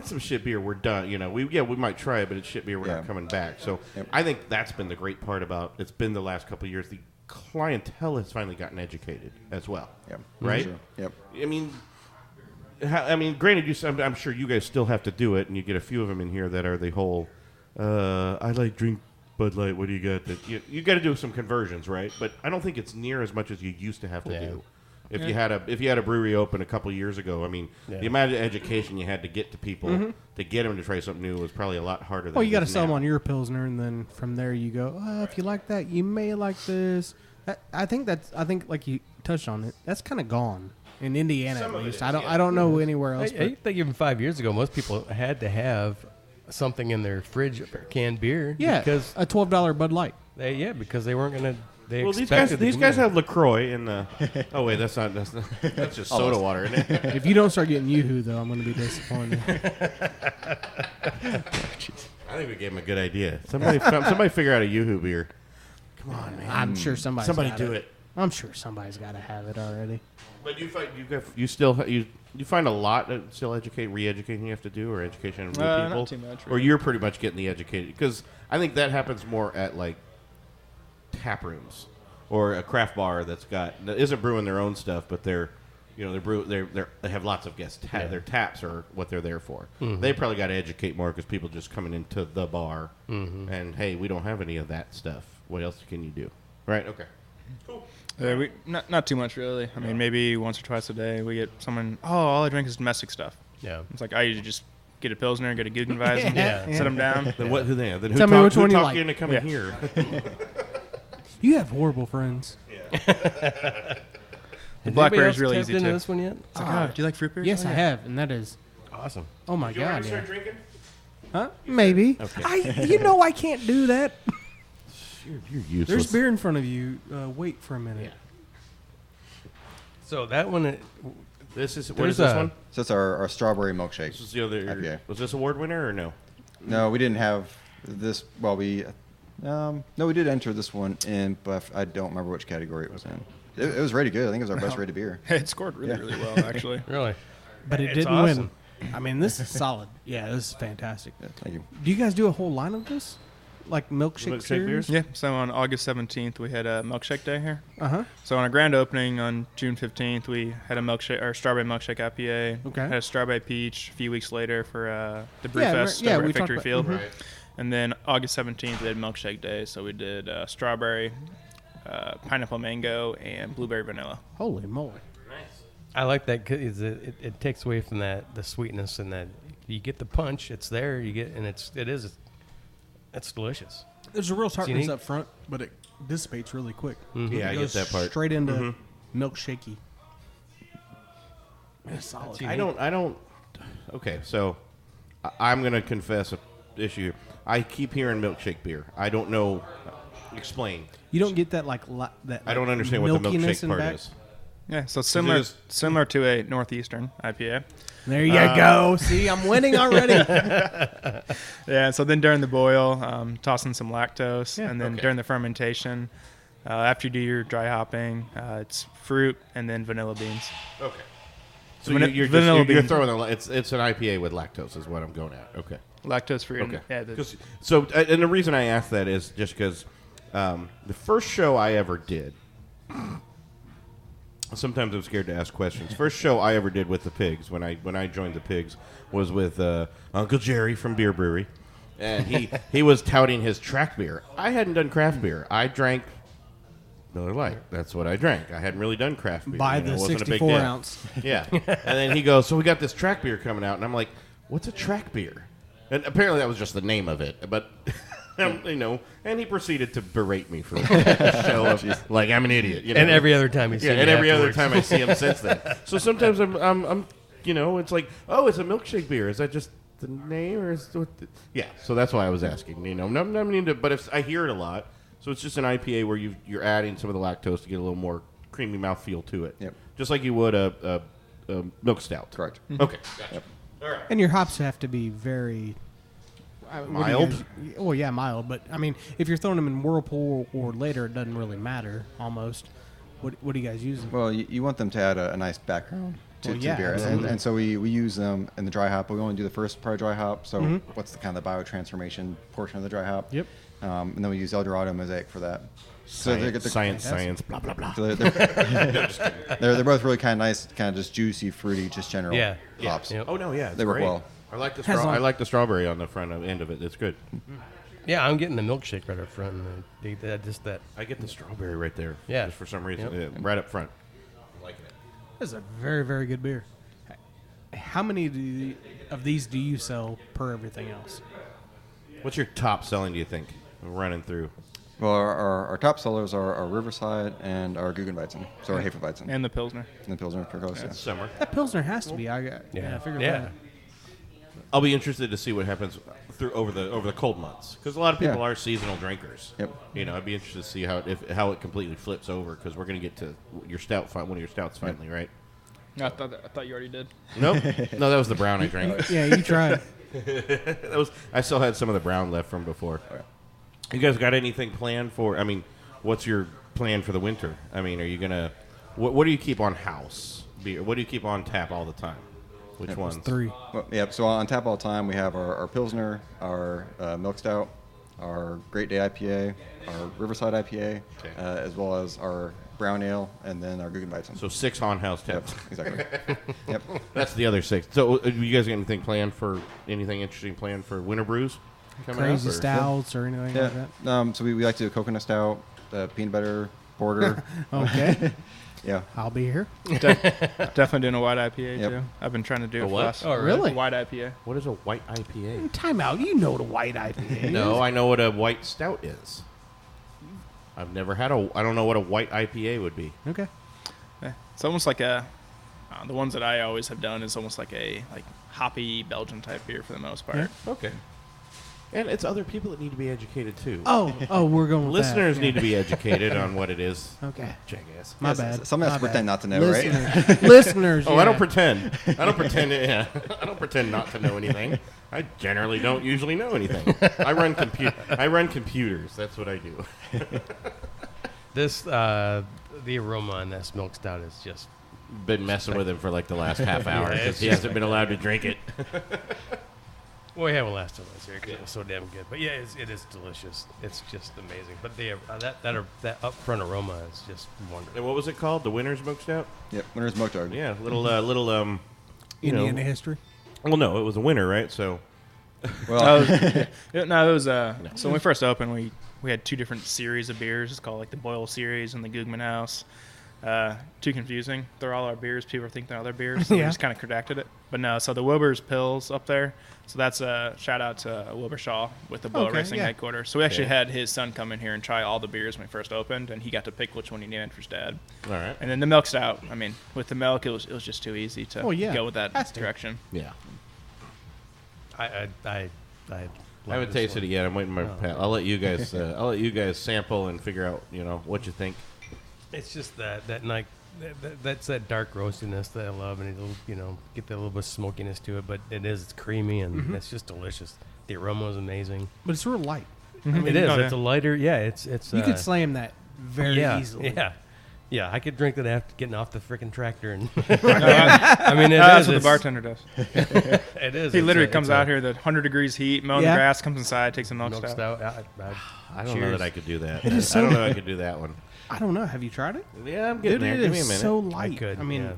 some shit beer. We're done. We might try it, but it's shit beer. We're not coming back. So I think that's been the great part about it's been the last couple of years. The clientele has finally gotten educated as well.
Yep.
Right?
Sure. Yep.
I mean, I mean, granted, I'm sure you guys still have to do it, and you get a few of them in here that are the whole, I like drink Bud Light. What do you got? That you got to do some conversions, right? But I don't think it's near as much as you used to have to do. If you had a brewery open a couple years ago, I mean, the amount of education you had to get to people to get them to try something new was probably a lot harder.
Well, you got to sell them on your Pilsner, and then from there you go. If you like that, you may like this. I think like you touched on it. That's kind of gone in Indiana, at least. I don't know anywhere else.
I think even 5 years ago, most people had to have something in their fridge, canned beer.
Yeah,
because
a $12 Bud Light.
Because they weren't gonna.
Well, these guys have LaCroix in the. Oh wait, that's just soda water, isn't it?
If you don't start getting Yoo-Hoo, though, I'm going to be disappointed.
I think we gave him a good idea. Somebody figure out a Yoo-Hoo beer. Come on, man.
I'm sure somebody
do it.
I'm sure somebody's got to have it already.
But you find a lot of still re-educating you have to do, or education of new people,
not too much,
or you're pretty much getting the educated, because I think that happens more at like tap rooms or a craft bar that isn't brewing their own stuff, but they have lots of guests. Their taps are what they're there for. They probably got to educate more because people just coming into the bar and hey, we don't have any of that stuff. What else can you do? Right? Okay. Cool.
We not too much really. I mean, maybe once or twice a day we get someone. Oh, all I drink is domestic stuff.
Yeah,
it's like I usually just get a Pilsner, get a Guggenwein, set them down.
Then what? Then who
Tell me which one you like.
Into coming here?
You have horrible friends.
The blackberry is really easy too.
This one yet?
It's like, do you like fruit beers?
Yes, I have, and that is
awesome.
Oh my
Did you
god!
already start drinking?
Huh? Maybe.
Okay.
I can't do that.
You're useless.
There's beer in front of you. Wait for a minute.
Yeah. So that one,
what is this one?
So it's our strawberry milkshake.
This is the other
IPA.
Was this award winner or no?
No, we didn't have this. Well, we did enter this one in, but I don't remember which category it was in. It was really good. I think it was our best rated beer.
It scored really well, actually.
Really?
But it didn't
awesome.
win. I mean, this is solid. Yeah, this is fantastic.
Yeah, thank you.
Do you guys do a whole line of this? Like milkshake series?
beers?
Yeah, so on August 17th, we had a milkshake day here.
Uh-huh.
So on our grand opening on June 15th, we had a strawberry milkshake IPA.
Okay.
Had a strawberry peach a few weeks later for the Brewfest over at Victory Field.
Right.
And then August 17th, we did milkshake day. So we did strawberry, pineapple mango, and blueberry vanilla.
Holy moly.
I like that because it takes away from the sweetness, and that you get the punch. It's there. You get, and it's delicious.
There's a real tartness
unique.
up front, but it dissipates really quick.
Yeah, I
It
get
goes
that part.
straight into milkshakey. It's solid.
I don't. Okay, so I'm gonna confess a issue. I keep hearing milkshake beer. I don't know. Explain.
You don't get that that.
I don't understand what the
milkiness
milkshake
in
part
back.
is.
Yeah, so similar to a Northeastern IPA.
There you go. See, I'm winning already.
Yeah, so then during the boil, toss in some lactose, and then during the fermentation, after you do your dry hopping, it's fruit and then vanilla beans.
Okay. So
Vanilla
you're
beans.
throwing it's an IPA with lactose is what I'm going at. Okay.
Lactose free.
Okay.
Yeah,
And the reason I asked that is just because the first show I ever did. Sometimes I'm scared to ask questions. First show I ever did with the Pigs when I joined the Pigs was with Uncle Jerry from Beer Brewery, and he was touting his track beer. I hadn't done craft beer. I drank Miller Lite. That's what I drank. I hadn't really done craft beer.
By
It
the
wasn't a big
64
deal.
ounce.
Yeah. And then he goes, so we got this track beer coming out, and I'm like, what's a track beer? And apparently that was just the name of it, but. And he proceeded to berate me for the show of, like I'm an idiot.
And every other time he's
other time I see him since then. So sometimes I'm it's like, oh, it's a milkshake beer. Is that just the name or is what? Yeah. So that's why I was asking. But if I hear it a lot, so it's just an IPA where you're adding some of the lactose to get a little more creamy mouthfeel to it.
Yep.
Just like you would a milk stout.
Correct.
Okay. Gotcha.
Yep.
All right.
And your hops have to be very
Mild?
Well, yeah, mild. But, I mean, if you're throwing them in Whirlpool or later, it doesn't really matter, almost. What are you guys using?
Well, you want them to add a nice background to beer. And so we use them in the dry hop. We only do the first part of dry hop. So what's the kind of the biotransformation portion of the dry hop?
Yep.
and then we use Eldorado Mosaic for that. So
Science, blah, blah, blah.
So they're both really kind of nice, kind of just juicy, fruity, just general hops.
Yep.
Oh, no, yeah. It's
They work
great.
well.
I like the I like the strawberry on the front end of it. It's good.
Yeah, I'm getting the milkshake right up front. And just that.
I get the strawberry right there.
Yeah.
Just for some reason.
Yep.
Yeah, right up front. I like it.
This is a very, very good beer. How many of these do you sell per everything else?
What's your top selling, do you think? Running through.
Well, our top sellers are our Riverside and our Guggenweizen, so our Hefeweizen.
And the Pilsner.
And the Pilsner per coast, yeah.
Summer.
That Pilsner has to be. I figured that.
I'll be interested to see what happens through over the cold months, because a lot of people are seasonal drinkers.
Yep.
You know, I'd be interested to see how it completely flips over, because we're going to get to your stout, one of your stouts finally, right?
I thought you already did.
Nope. No, that was the brown I drank.
Yeah, you tried.
I still had some of the brown left from before. You guys got anything planned for? I mean, what's your plan for the winter? I mean, are you gonna? What do you keep on house beer? What do you keep on tap all the time? Which ones?
3.
Well, yep. So on tap all the time, we have our Pilsner, our Milk Stout, our Great Day IPA, our Riverside IPA, as well as our Brown Ale, and then our Guggenweizen.
So 6 on-house taps.
Exactly. Yep.
That's the other 6. So you guys got anything interesting planned for winter brews?
Crazy stouts or anything like that?
So we like to do coconut stout, peanut butter, porter.
Okay.
Yeah.
I'll be here.
Definitely doing a white IPA
Yep.
too. I've been trying to do it for
what?
last.
Oh, really?
A white IPA.
What is a white IPA?
Time out. You know what a white IPA is.
No, I know what a white stout is. I've never had I don't know what a white IPA would be.
Okay.
Yeah. It's almost like the ones that I always have done is almost like a hoppy Belgian type beer for the most part.
Yeah.
Okay. And it's other people that need to be educated too.
Oh, we're going with
Listeners
that.
need to be educated on what it is.
Okay.
Jackass.
My bad.
Some has to pretend not to know, right?
Listeners.
Oh, I don't pretend. I don't pretend. Yeah, I don't pretend not to know anything. I generally don't usually know anything. I run computers. That's what I do.
The aroma on this milk stout is just.
Been messing with him for like the last half hour because he hasn't been allowed to drink it.
Well, we haven't last time I was here because it was so damn good. But yeah, it is delicious. It's just amazing. But that upfront aroma is just wonderful.
And what was it called? The Winter's Smoked Stout?
Yep. Winter's Smoked Stout.
Yeah, little
Indiana history.
Well, no, it was a winter, right? So.
Well,
it was so when we first opened, we had 2 different series of beers. It's called like the Boyle series and the Guggman House. Too confusing. They're all our beers. People think they're other beers. So we just kind of redacted it. But no, so the Wilbur's Pills up there. So that's a shout out to Wilbur Shaw with the Boyle Racing headquarters. So we actually had his son come in here and try all the beers when we first opened, and he got to pick which one he named for his dad.
All right.
And then the milk stout. I mean, with the milk, it was just too easy to go with that direction.
Yeah.
I
haven't tasted it yet. I'm waiting for my palate. I'll let you guys sample and figure out what you think.
It's just that's that dark roastiness that I love, and it'll get that little bit of smokiness to it. But it's creamy and it's just delicious. The aroma is amazing.
But it's real light.
I mean, it is. It's a lighter. Yeah, it's.
You could slam that very easily.
Yeah. I could drink that after getting off the freaking tractor. And
I mean, that's what the bartender does.
It is.
He literally comes out here, the 100 degrees heat, mowing the grass, comes inside, takes a milk stout.
I don't know that I could do that.
It is
I don't know I could do that one.
I don't know. Have you tried it?
Yeah, I'm getting there.
It
Give me a
is
minute.
so light.
I could.
I mean,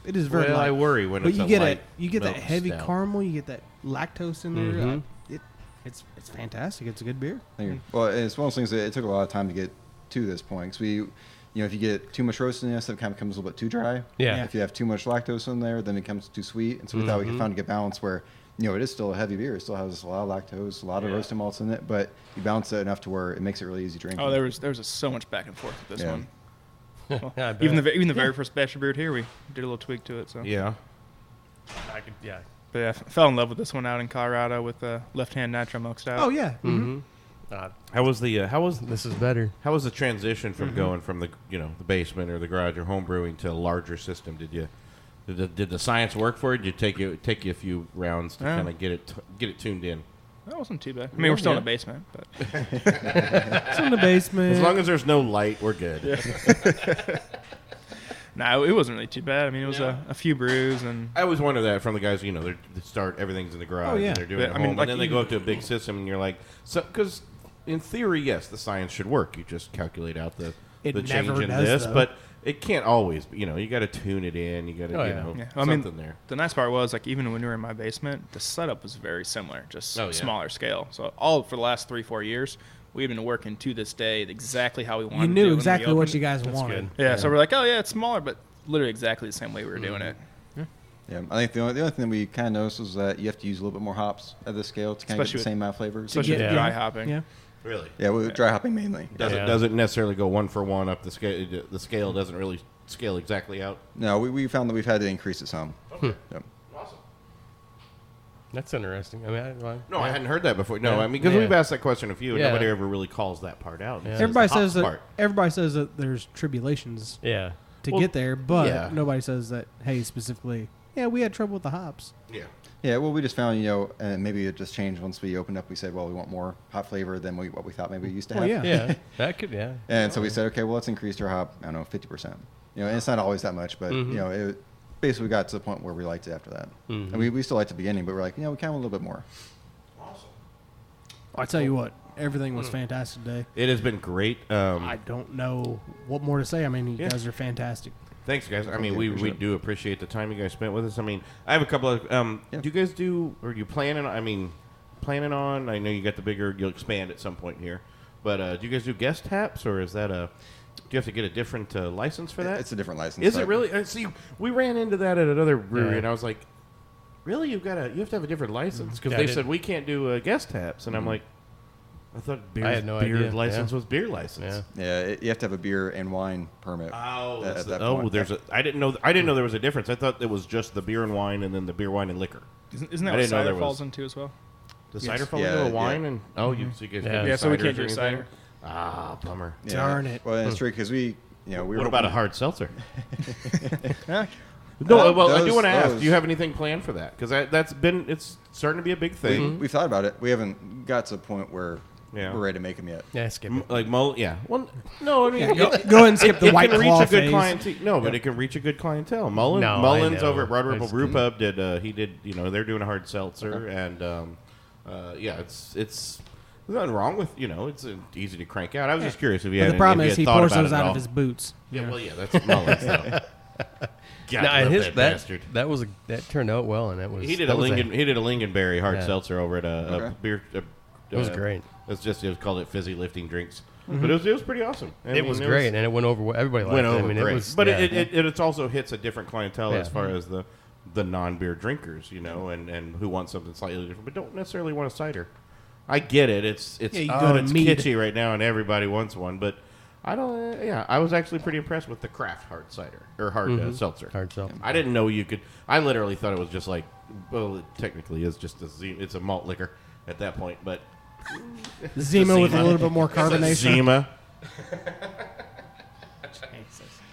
it is very
well,
light.
I worry when
but
it's
you
a
get
light
you get that
milk
heavy
stout.
caramel. You get that lactose in there. It's fantastic. It's a good beer.
Well, it's one of those things that it took a lot of time to get to this point. Because if you get too much roastiness, it kind of becomes a little bit too dry.
Yeah.
If you have too much lactose in there, then it becomes too sweet. And so we thought we could find a good balance where, it is still a heavy beer. It still has a lot of lactose, a lot of roasted malts in it, but you balance it enough to where it makes it really easy drinking.
Oh, there was so much back and forth with this one. Well,
Yeah, I bet.
even the very first batch of beer here, we did a little tweak to it. So
Yeah.
I could. Yeah.
But yeah, I fell in love with this one out in Colorado with the left-hand nitro milk stout.
Oh yeah.
How was the
This is better.
How was the transition from going from the the basement or the garage or home brewing to a larger system? Did the science work for it? Did it take you a few rounds to kind of get it tuned in?
That wasn't too bad. I mean, we're still in the basement, but
It's in the basement.
As long as there's no light, we're good.
no, it wasn't really too bad. I mean, it was a few brews and
I always wonder that from the guys. They start everything's in the garage
Oh, yeah.
and they're doing
Yeah,
it at
I mean,
home,
like
and then they go
even-
up to a big system, and you're like, because in theory, yes, the science should work. You just calculate out the
It
change
never
in
does,
this,
though.
but it can't always. You know, you got to tune it in. You got to,
Oh,
you
yeah.
know,
Yeah. Well, I mean,
something there.
The nice part was, like, even when we were in my basement, the setup was very similar, just
Oh, yeah.
smaller scale. So all for the last 3-4 years, we've been working to this day exactly how we wanted
You
to do
knew
when we
exactly what
opened.
you guys wanted.
Yeah, so we're like, oh yeah, it's smaller, but literally exactly the same way we were doing it.
Yeah, I think the only thing that we kind of noticed was that you have to use a little bit more hops at this scale to kind of get
Especially
the same amount of flavors.
Especially
Yeah.
with dry hopping.
Yeah.
Really?
Yeah, with dry hopping mainly.
Doesn't necessarily go one for one up the scale. The scale doesn't really scale exactly out.
No, we found that we've had to increase it some.
Okay.
Yep.
Awesome.
That's interesting. I mean,
No, I hadn't heard that before. No,
Yeah.
I mean, because
Yeah.
we've asked that question a few, and
Yeah.
nobody ever really calls that part out.
Yeah.
It's
Everybody
the hop
says that.
part.
Everybody says that there's tribulations
Yeah.
to
Well,
get there, but
yeah.
nobody says that. Hey, specifically, yeah, we had trouble with the hops.
Yeah.
Yeah, well, we just found, and maybe it just changed once we opened up. We said, well, we want more hot flavor than what we thought maybe we used to have.
Well, yeah.
Yeah. That could. Yeah.
And so we said, okay, well, let's increase our hop, I don't know, 50%. And it's not always that much, but, it basically got to the point where we liked it after that. And we still liked the beginning, but we're like, we kind of want a little bit more.
I tell you what, everything was fantastic today.
It has been great.
I don't know what more to say. I mean, you
Yeah.
guys are fantastic.
Thanks, guys. I mean,
Yeah,
we
appreciate it.
do appreciate the time you guys spent with us. I mean, I have a couple of.
Yeah.
Do you guys do, or do you planning? I know you got the bigger. You'll expand at some point here, but do you guys do guest taps, or is that a? Do you have to get a different license for that?
It's a different license.
Is it
but-
really? See, we ran into that at another brewery,
Yeah.
and I was like, "Really? You have to have a different license?" Because
Yeah, I
they
did.
said we can't do guest taps, and I'm like, I thought beer,
I had no
beer
idea,
license
yeah.
was beer license.
Yeah.
Yeah, you have to have a beer and wine permit.
Oh,
at that point.
there's a. I didn't know there was a difference. I thought it was just the beer and wine, and then the beer, wine, and liquor.
Isn't
I
that what
didn't know
cider
there was-
falls into as well?
The
Yes.
cider fall
Yeah,
into a
yeah.
wine, and so you guys
Yeah.
can't do
Yeah, so we
ciders
can't
or
do
anything?
cider.
Ah, bummer.
Yeah.
Darn it.
Well, it's true because we were.
What about a hard seltzer?
Yeah.
No, well, I do
those-
want to ask.
those-
Do you have anything planned for that? Because it's starting to be a big thing.
We've thought about it. We haven't got to the point where
Yeah.
we're ready to make them yet.
Yeah. Skip it.
Like yeah. Well, no, I mean,
Go ahead and skip the
it
white
can reach
claw
a good
phase.
clientele. No, but it can reach a good clientele.
No, I
Mullins
know.
over at Broad
I
Ripple
just
Brew
couldn't-
Pub did. They're doing a hard seltzer, and yeah, it's there's nothing wrong with it's easy to crank out. I was just curious if you
But
had.
the problem
if you
is
had
he
thought
pours
about
those
it at
out
all.
of his boots.
Yeah, well, yeah, that's Mullins. Though. God,
No,
I
and
love
his
that bastard.
that turned out well, and that was
He did
that
a
was
lingonberry hard
Yeah.
seltzer over at a
Okay.
beer.
It was great.
It was called it fizzy lifting drinks, but it was pretty awesome. I
It
mean,
was great, and it went over. Everybody liked
went
it.
over
I mean,
great.
it was.
But
yeah.
it also hits a different clientele
Yeah.
as far as the non-beer drinkers, and who want something slightly different, but don't necessarily want a cider. I get it. It's
Yeah, you go to
it's
mead.
kitschy right now, and everybody wants one. But I don't. I was actually pretty impressed with the craft hard cider or hard seltzer.
Hard seltzer.
I didn't know you could. I literally thought it was just like. Well, it technically is just it's a malt liquor at that point, but
Zima with a
Zima.
little bit more
It's a
carbonation.
Zima.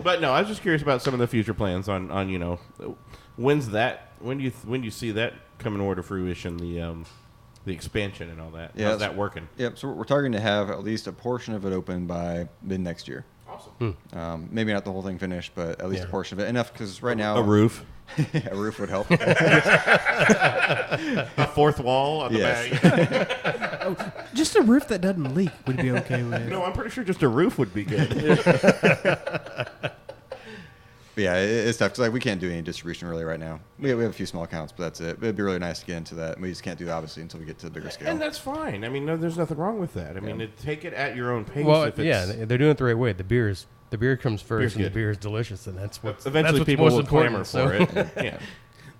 But no, I was just curious about some of the future plans on when's that when do you see that coming over to fruition, the expansion and all that.
Yeah,
How's that working?
Yep. So we're targeting to have at least a portion of it open by mid next year.
Awesome.
Maybe not the whole thing finished, but at least
Yeah.
a portion of it. Enough because right now
A roof,
a roof would help.
a fourth wall on the
Yes.
bag.
Just a roof that doesn't leak would be okay with.
No, I'm pretty sure just a roof would be good.
But yeah, it's tough because we can't do any distribution really right now. We have a few small accounts, but that's it. It'd be really nice to get into that. We just can't do that obviously until we get to the bigger scale.
And that's fine. I mean, there's nothing wrong with that. I mean, take it at your own pace.
Well,
if it's,
yeah, they're doing it the right way. The beer comes
Beer's
first, and the
good.
beer is delicious, and that's what
Eventually,
that's
people
what's
will
most
clamor
important,
for it. Yeah.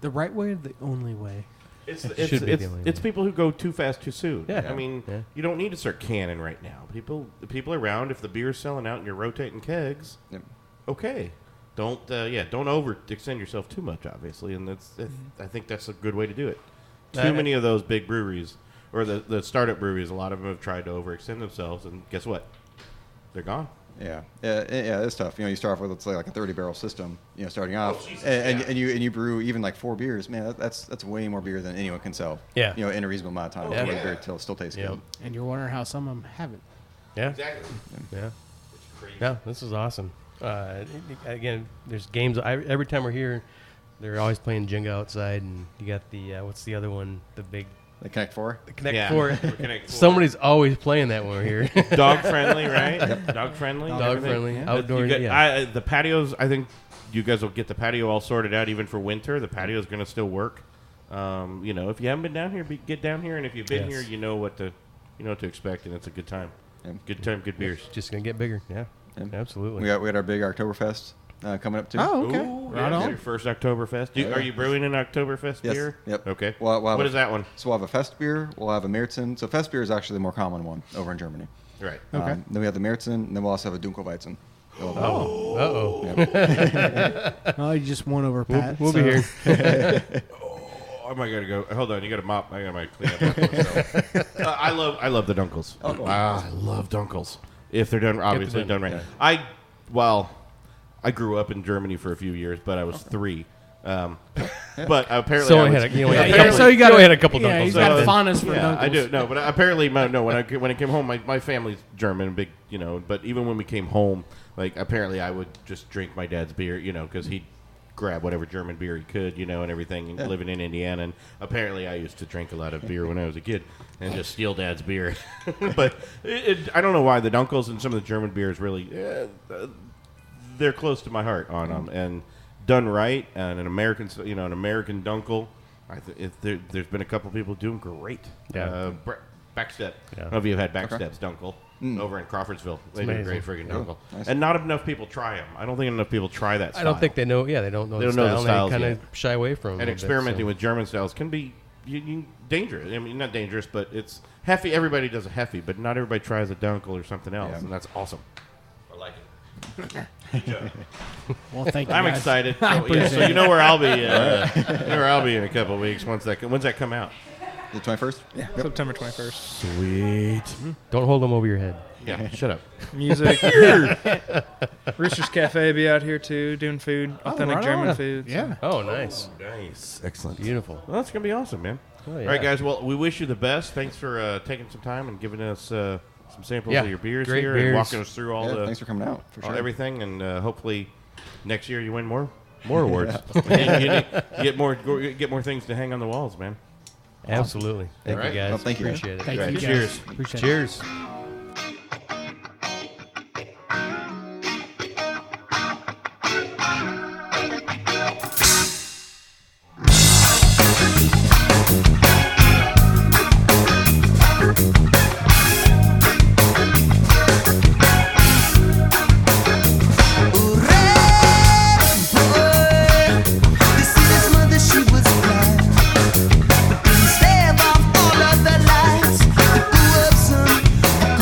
The right way or the only way?
It's
should be the only
it's
way.
people who go too fast too soon.
Yeah.
I mean,
Yeah.
you don't need to start canning right now. The people around. If the beer's selling out and you're rotating kegs,
Yep.
okay. Don't overextend yourself too much, obviously, and I think that's a good way to do it. Too many of those big breweries or the startup breweries, a lot of them have tried to overextend themselves, and guess what? They're gone.
Yeah, it's tough. You start off with let's say like a 30-barrel system. Starting off,
Jesus,
and
yeah.
you brew even like 4 beers. Man, that's way more beer than anyone can sell.
Yeah.
in a reasonable amount of time.
Yeah.
The beer still tastes
Yeah.
good.
And you're wondering how some of them haven't.
Yeah,
Exactly.
yeah,
It's crazy.
yeah. This is awesome. Again, there's games. Every time we're here, they're always playing Jenga outside, and you got the what's the other one? The big
The Connect 4?
Connect Four.
Connect 4.
Somebody's always playing that when we're here.
Dog friendly, right? Dog friendly.
Dog friendly.
Yeah.
Outdoor.
You got-
Yeah.
the patios. I think you guys will get the patio all sorted out even for winter. The patio is going to still work. You know, if you haven't been down here, get down here, and if you've been here, you know what to expect, and it's a good time. Good time, good beers.
Just gonna get bigger. Yeah. Absolutely.
We got our big Oktoberfest coming up too.
Oh, okay.
Right on. Your first Oktoberfest. Are you brewing an Oktoberfest
Yes.
beer?
Yep.
Okay.
We'll have
What is that one?
So we'll have a Fest beer. We'll have a Märzen. So Fest beer is actually the more common one over in Germany.
Right.
Okay.
Then we have the Märzen, and then we'll also have a Dunkelweizen.
Oh. Uh-oh.
Oh, you just won over Pat.
We'll be here.
Oh, I gotta go. Hold on, you gotta mop. I gotta clean up. Myself. I love the Dunkels.
Oh, cool.
I love Dunkels if they're done obviously done right.
Yeah.
I grew up in Germany for a few years, but I was 3. But apparently,
So
I
I
was,
had a, you know,
So you got
had a couple
Yeah,
dunkels.
he's got
So-
fondness for
yeah,
Dunkels.
I do. No, but apparently, no. When I came home, my family's German, big, you know. But even when we came home, like apparently, I would just drink my dad's beer, you know, because he'd grab whatever German beer he could, you know, and everything. And living in Indiana, and apparently, I used to drink a lot of beer when I was a kid and just steal dad's beer. But I don't know why the Dunkels and some of the German beers really, they're close to my heart on them, and done right, and an American Dunkel. There's been a couple people doing great.
Yeah.
Backstep.
Yeah.
I don't know if you've had Backstep's Dunkel over in Crawfordsville. They do a
amazing.
great friggin' Dunkel.
Nice.
And not enough people try them. I don't think enough people try that style.
I don't think they know. Yeah, they don't know.
They
the
don't know the
style,
styles
and they kind
yet.
of shy away from.
And experimenting with German styles can be dangerous. I mean, not dangerous, but it's Heffy. Everybody does a Heffy, but not everybody tries a Dunkel or something else,
Yeah.
and that's awesome. I like it.
Well, thank you.
I'm
guys.
excited.
I
So,
appreciate
so you know where I'll be. Where I'll be in a couple of weeks. When's that come out?
The 21st?
Yeah, September 21st.
Sweet.
Don't hold them over your head.
Yeah. Shut up.
Music. Rooster's Cafe be out here too, doing food, authentic
right
German
on.
food.
Yeah.
Oh, nice.
Nice. Excellent.
Beautiful.
Well, that's gonna be awesome, man.
Oh, yeah.
All right, guys. Well, we wish you the best. Thanks for taking some time and giving us some samples
Yeah,
of your beers
great
here
beers.
and walking us through all
Thanks for coming out. For
all
sure.
everything, and hopefully next year you win more awards. And you get more things to hang on the walls, man.
Absolutely. Thank
All right.
you, guys.
Well, thank you.
Appreciate it.
Thank
Right.
you. guys.
Cheers.
Appreciate it.
Cheers.
Instead of all of the lights, the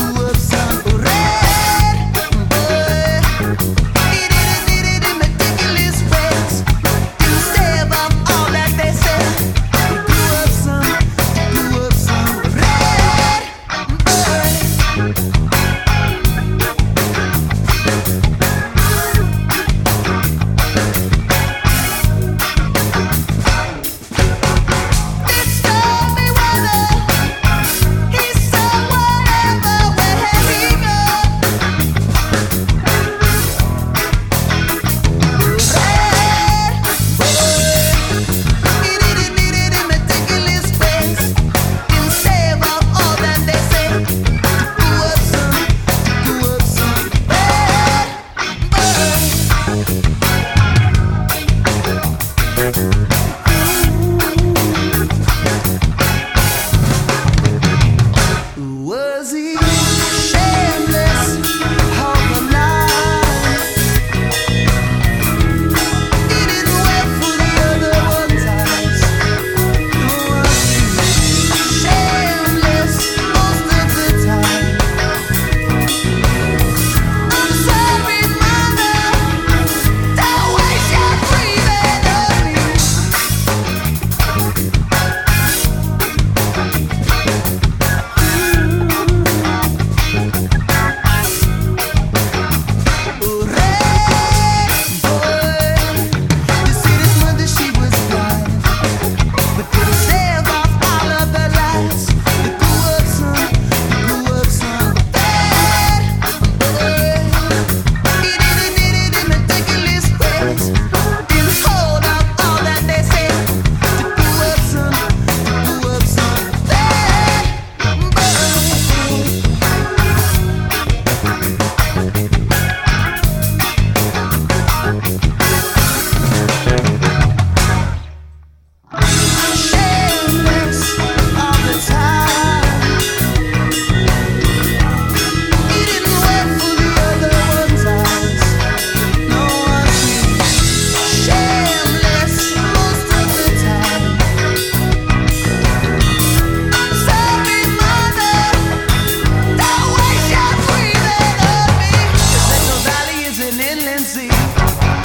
Lindsay.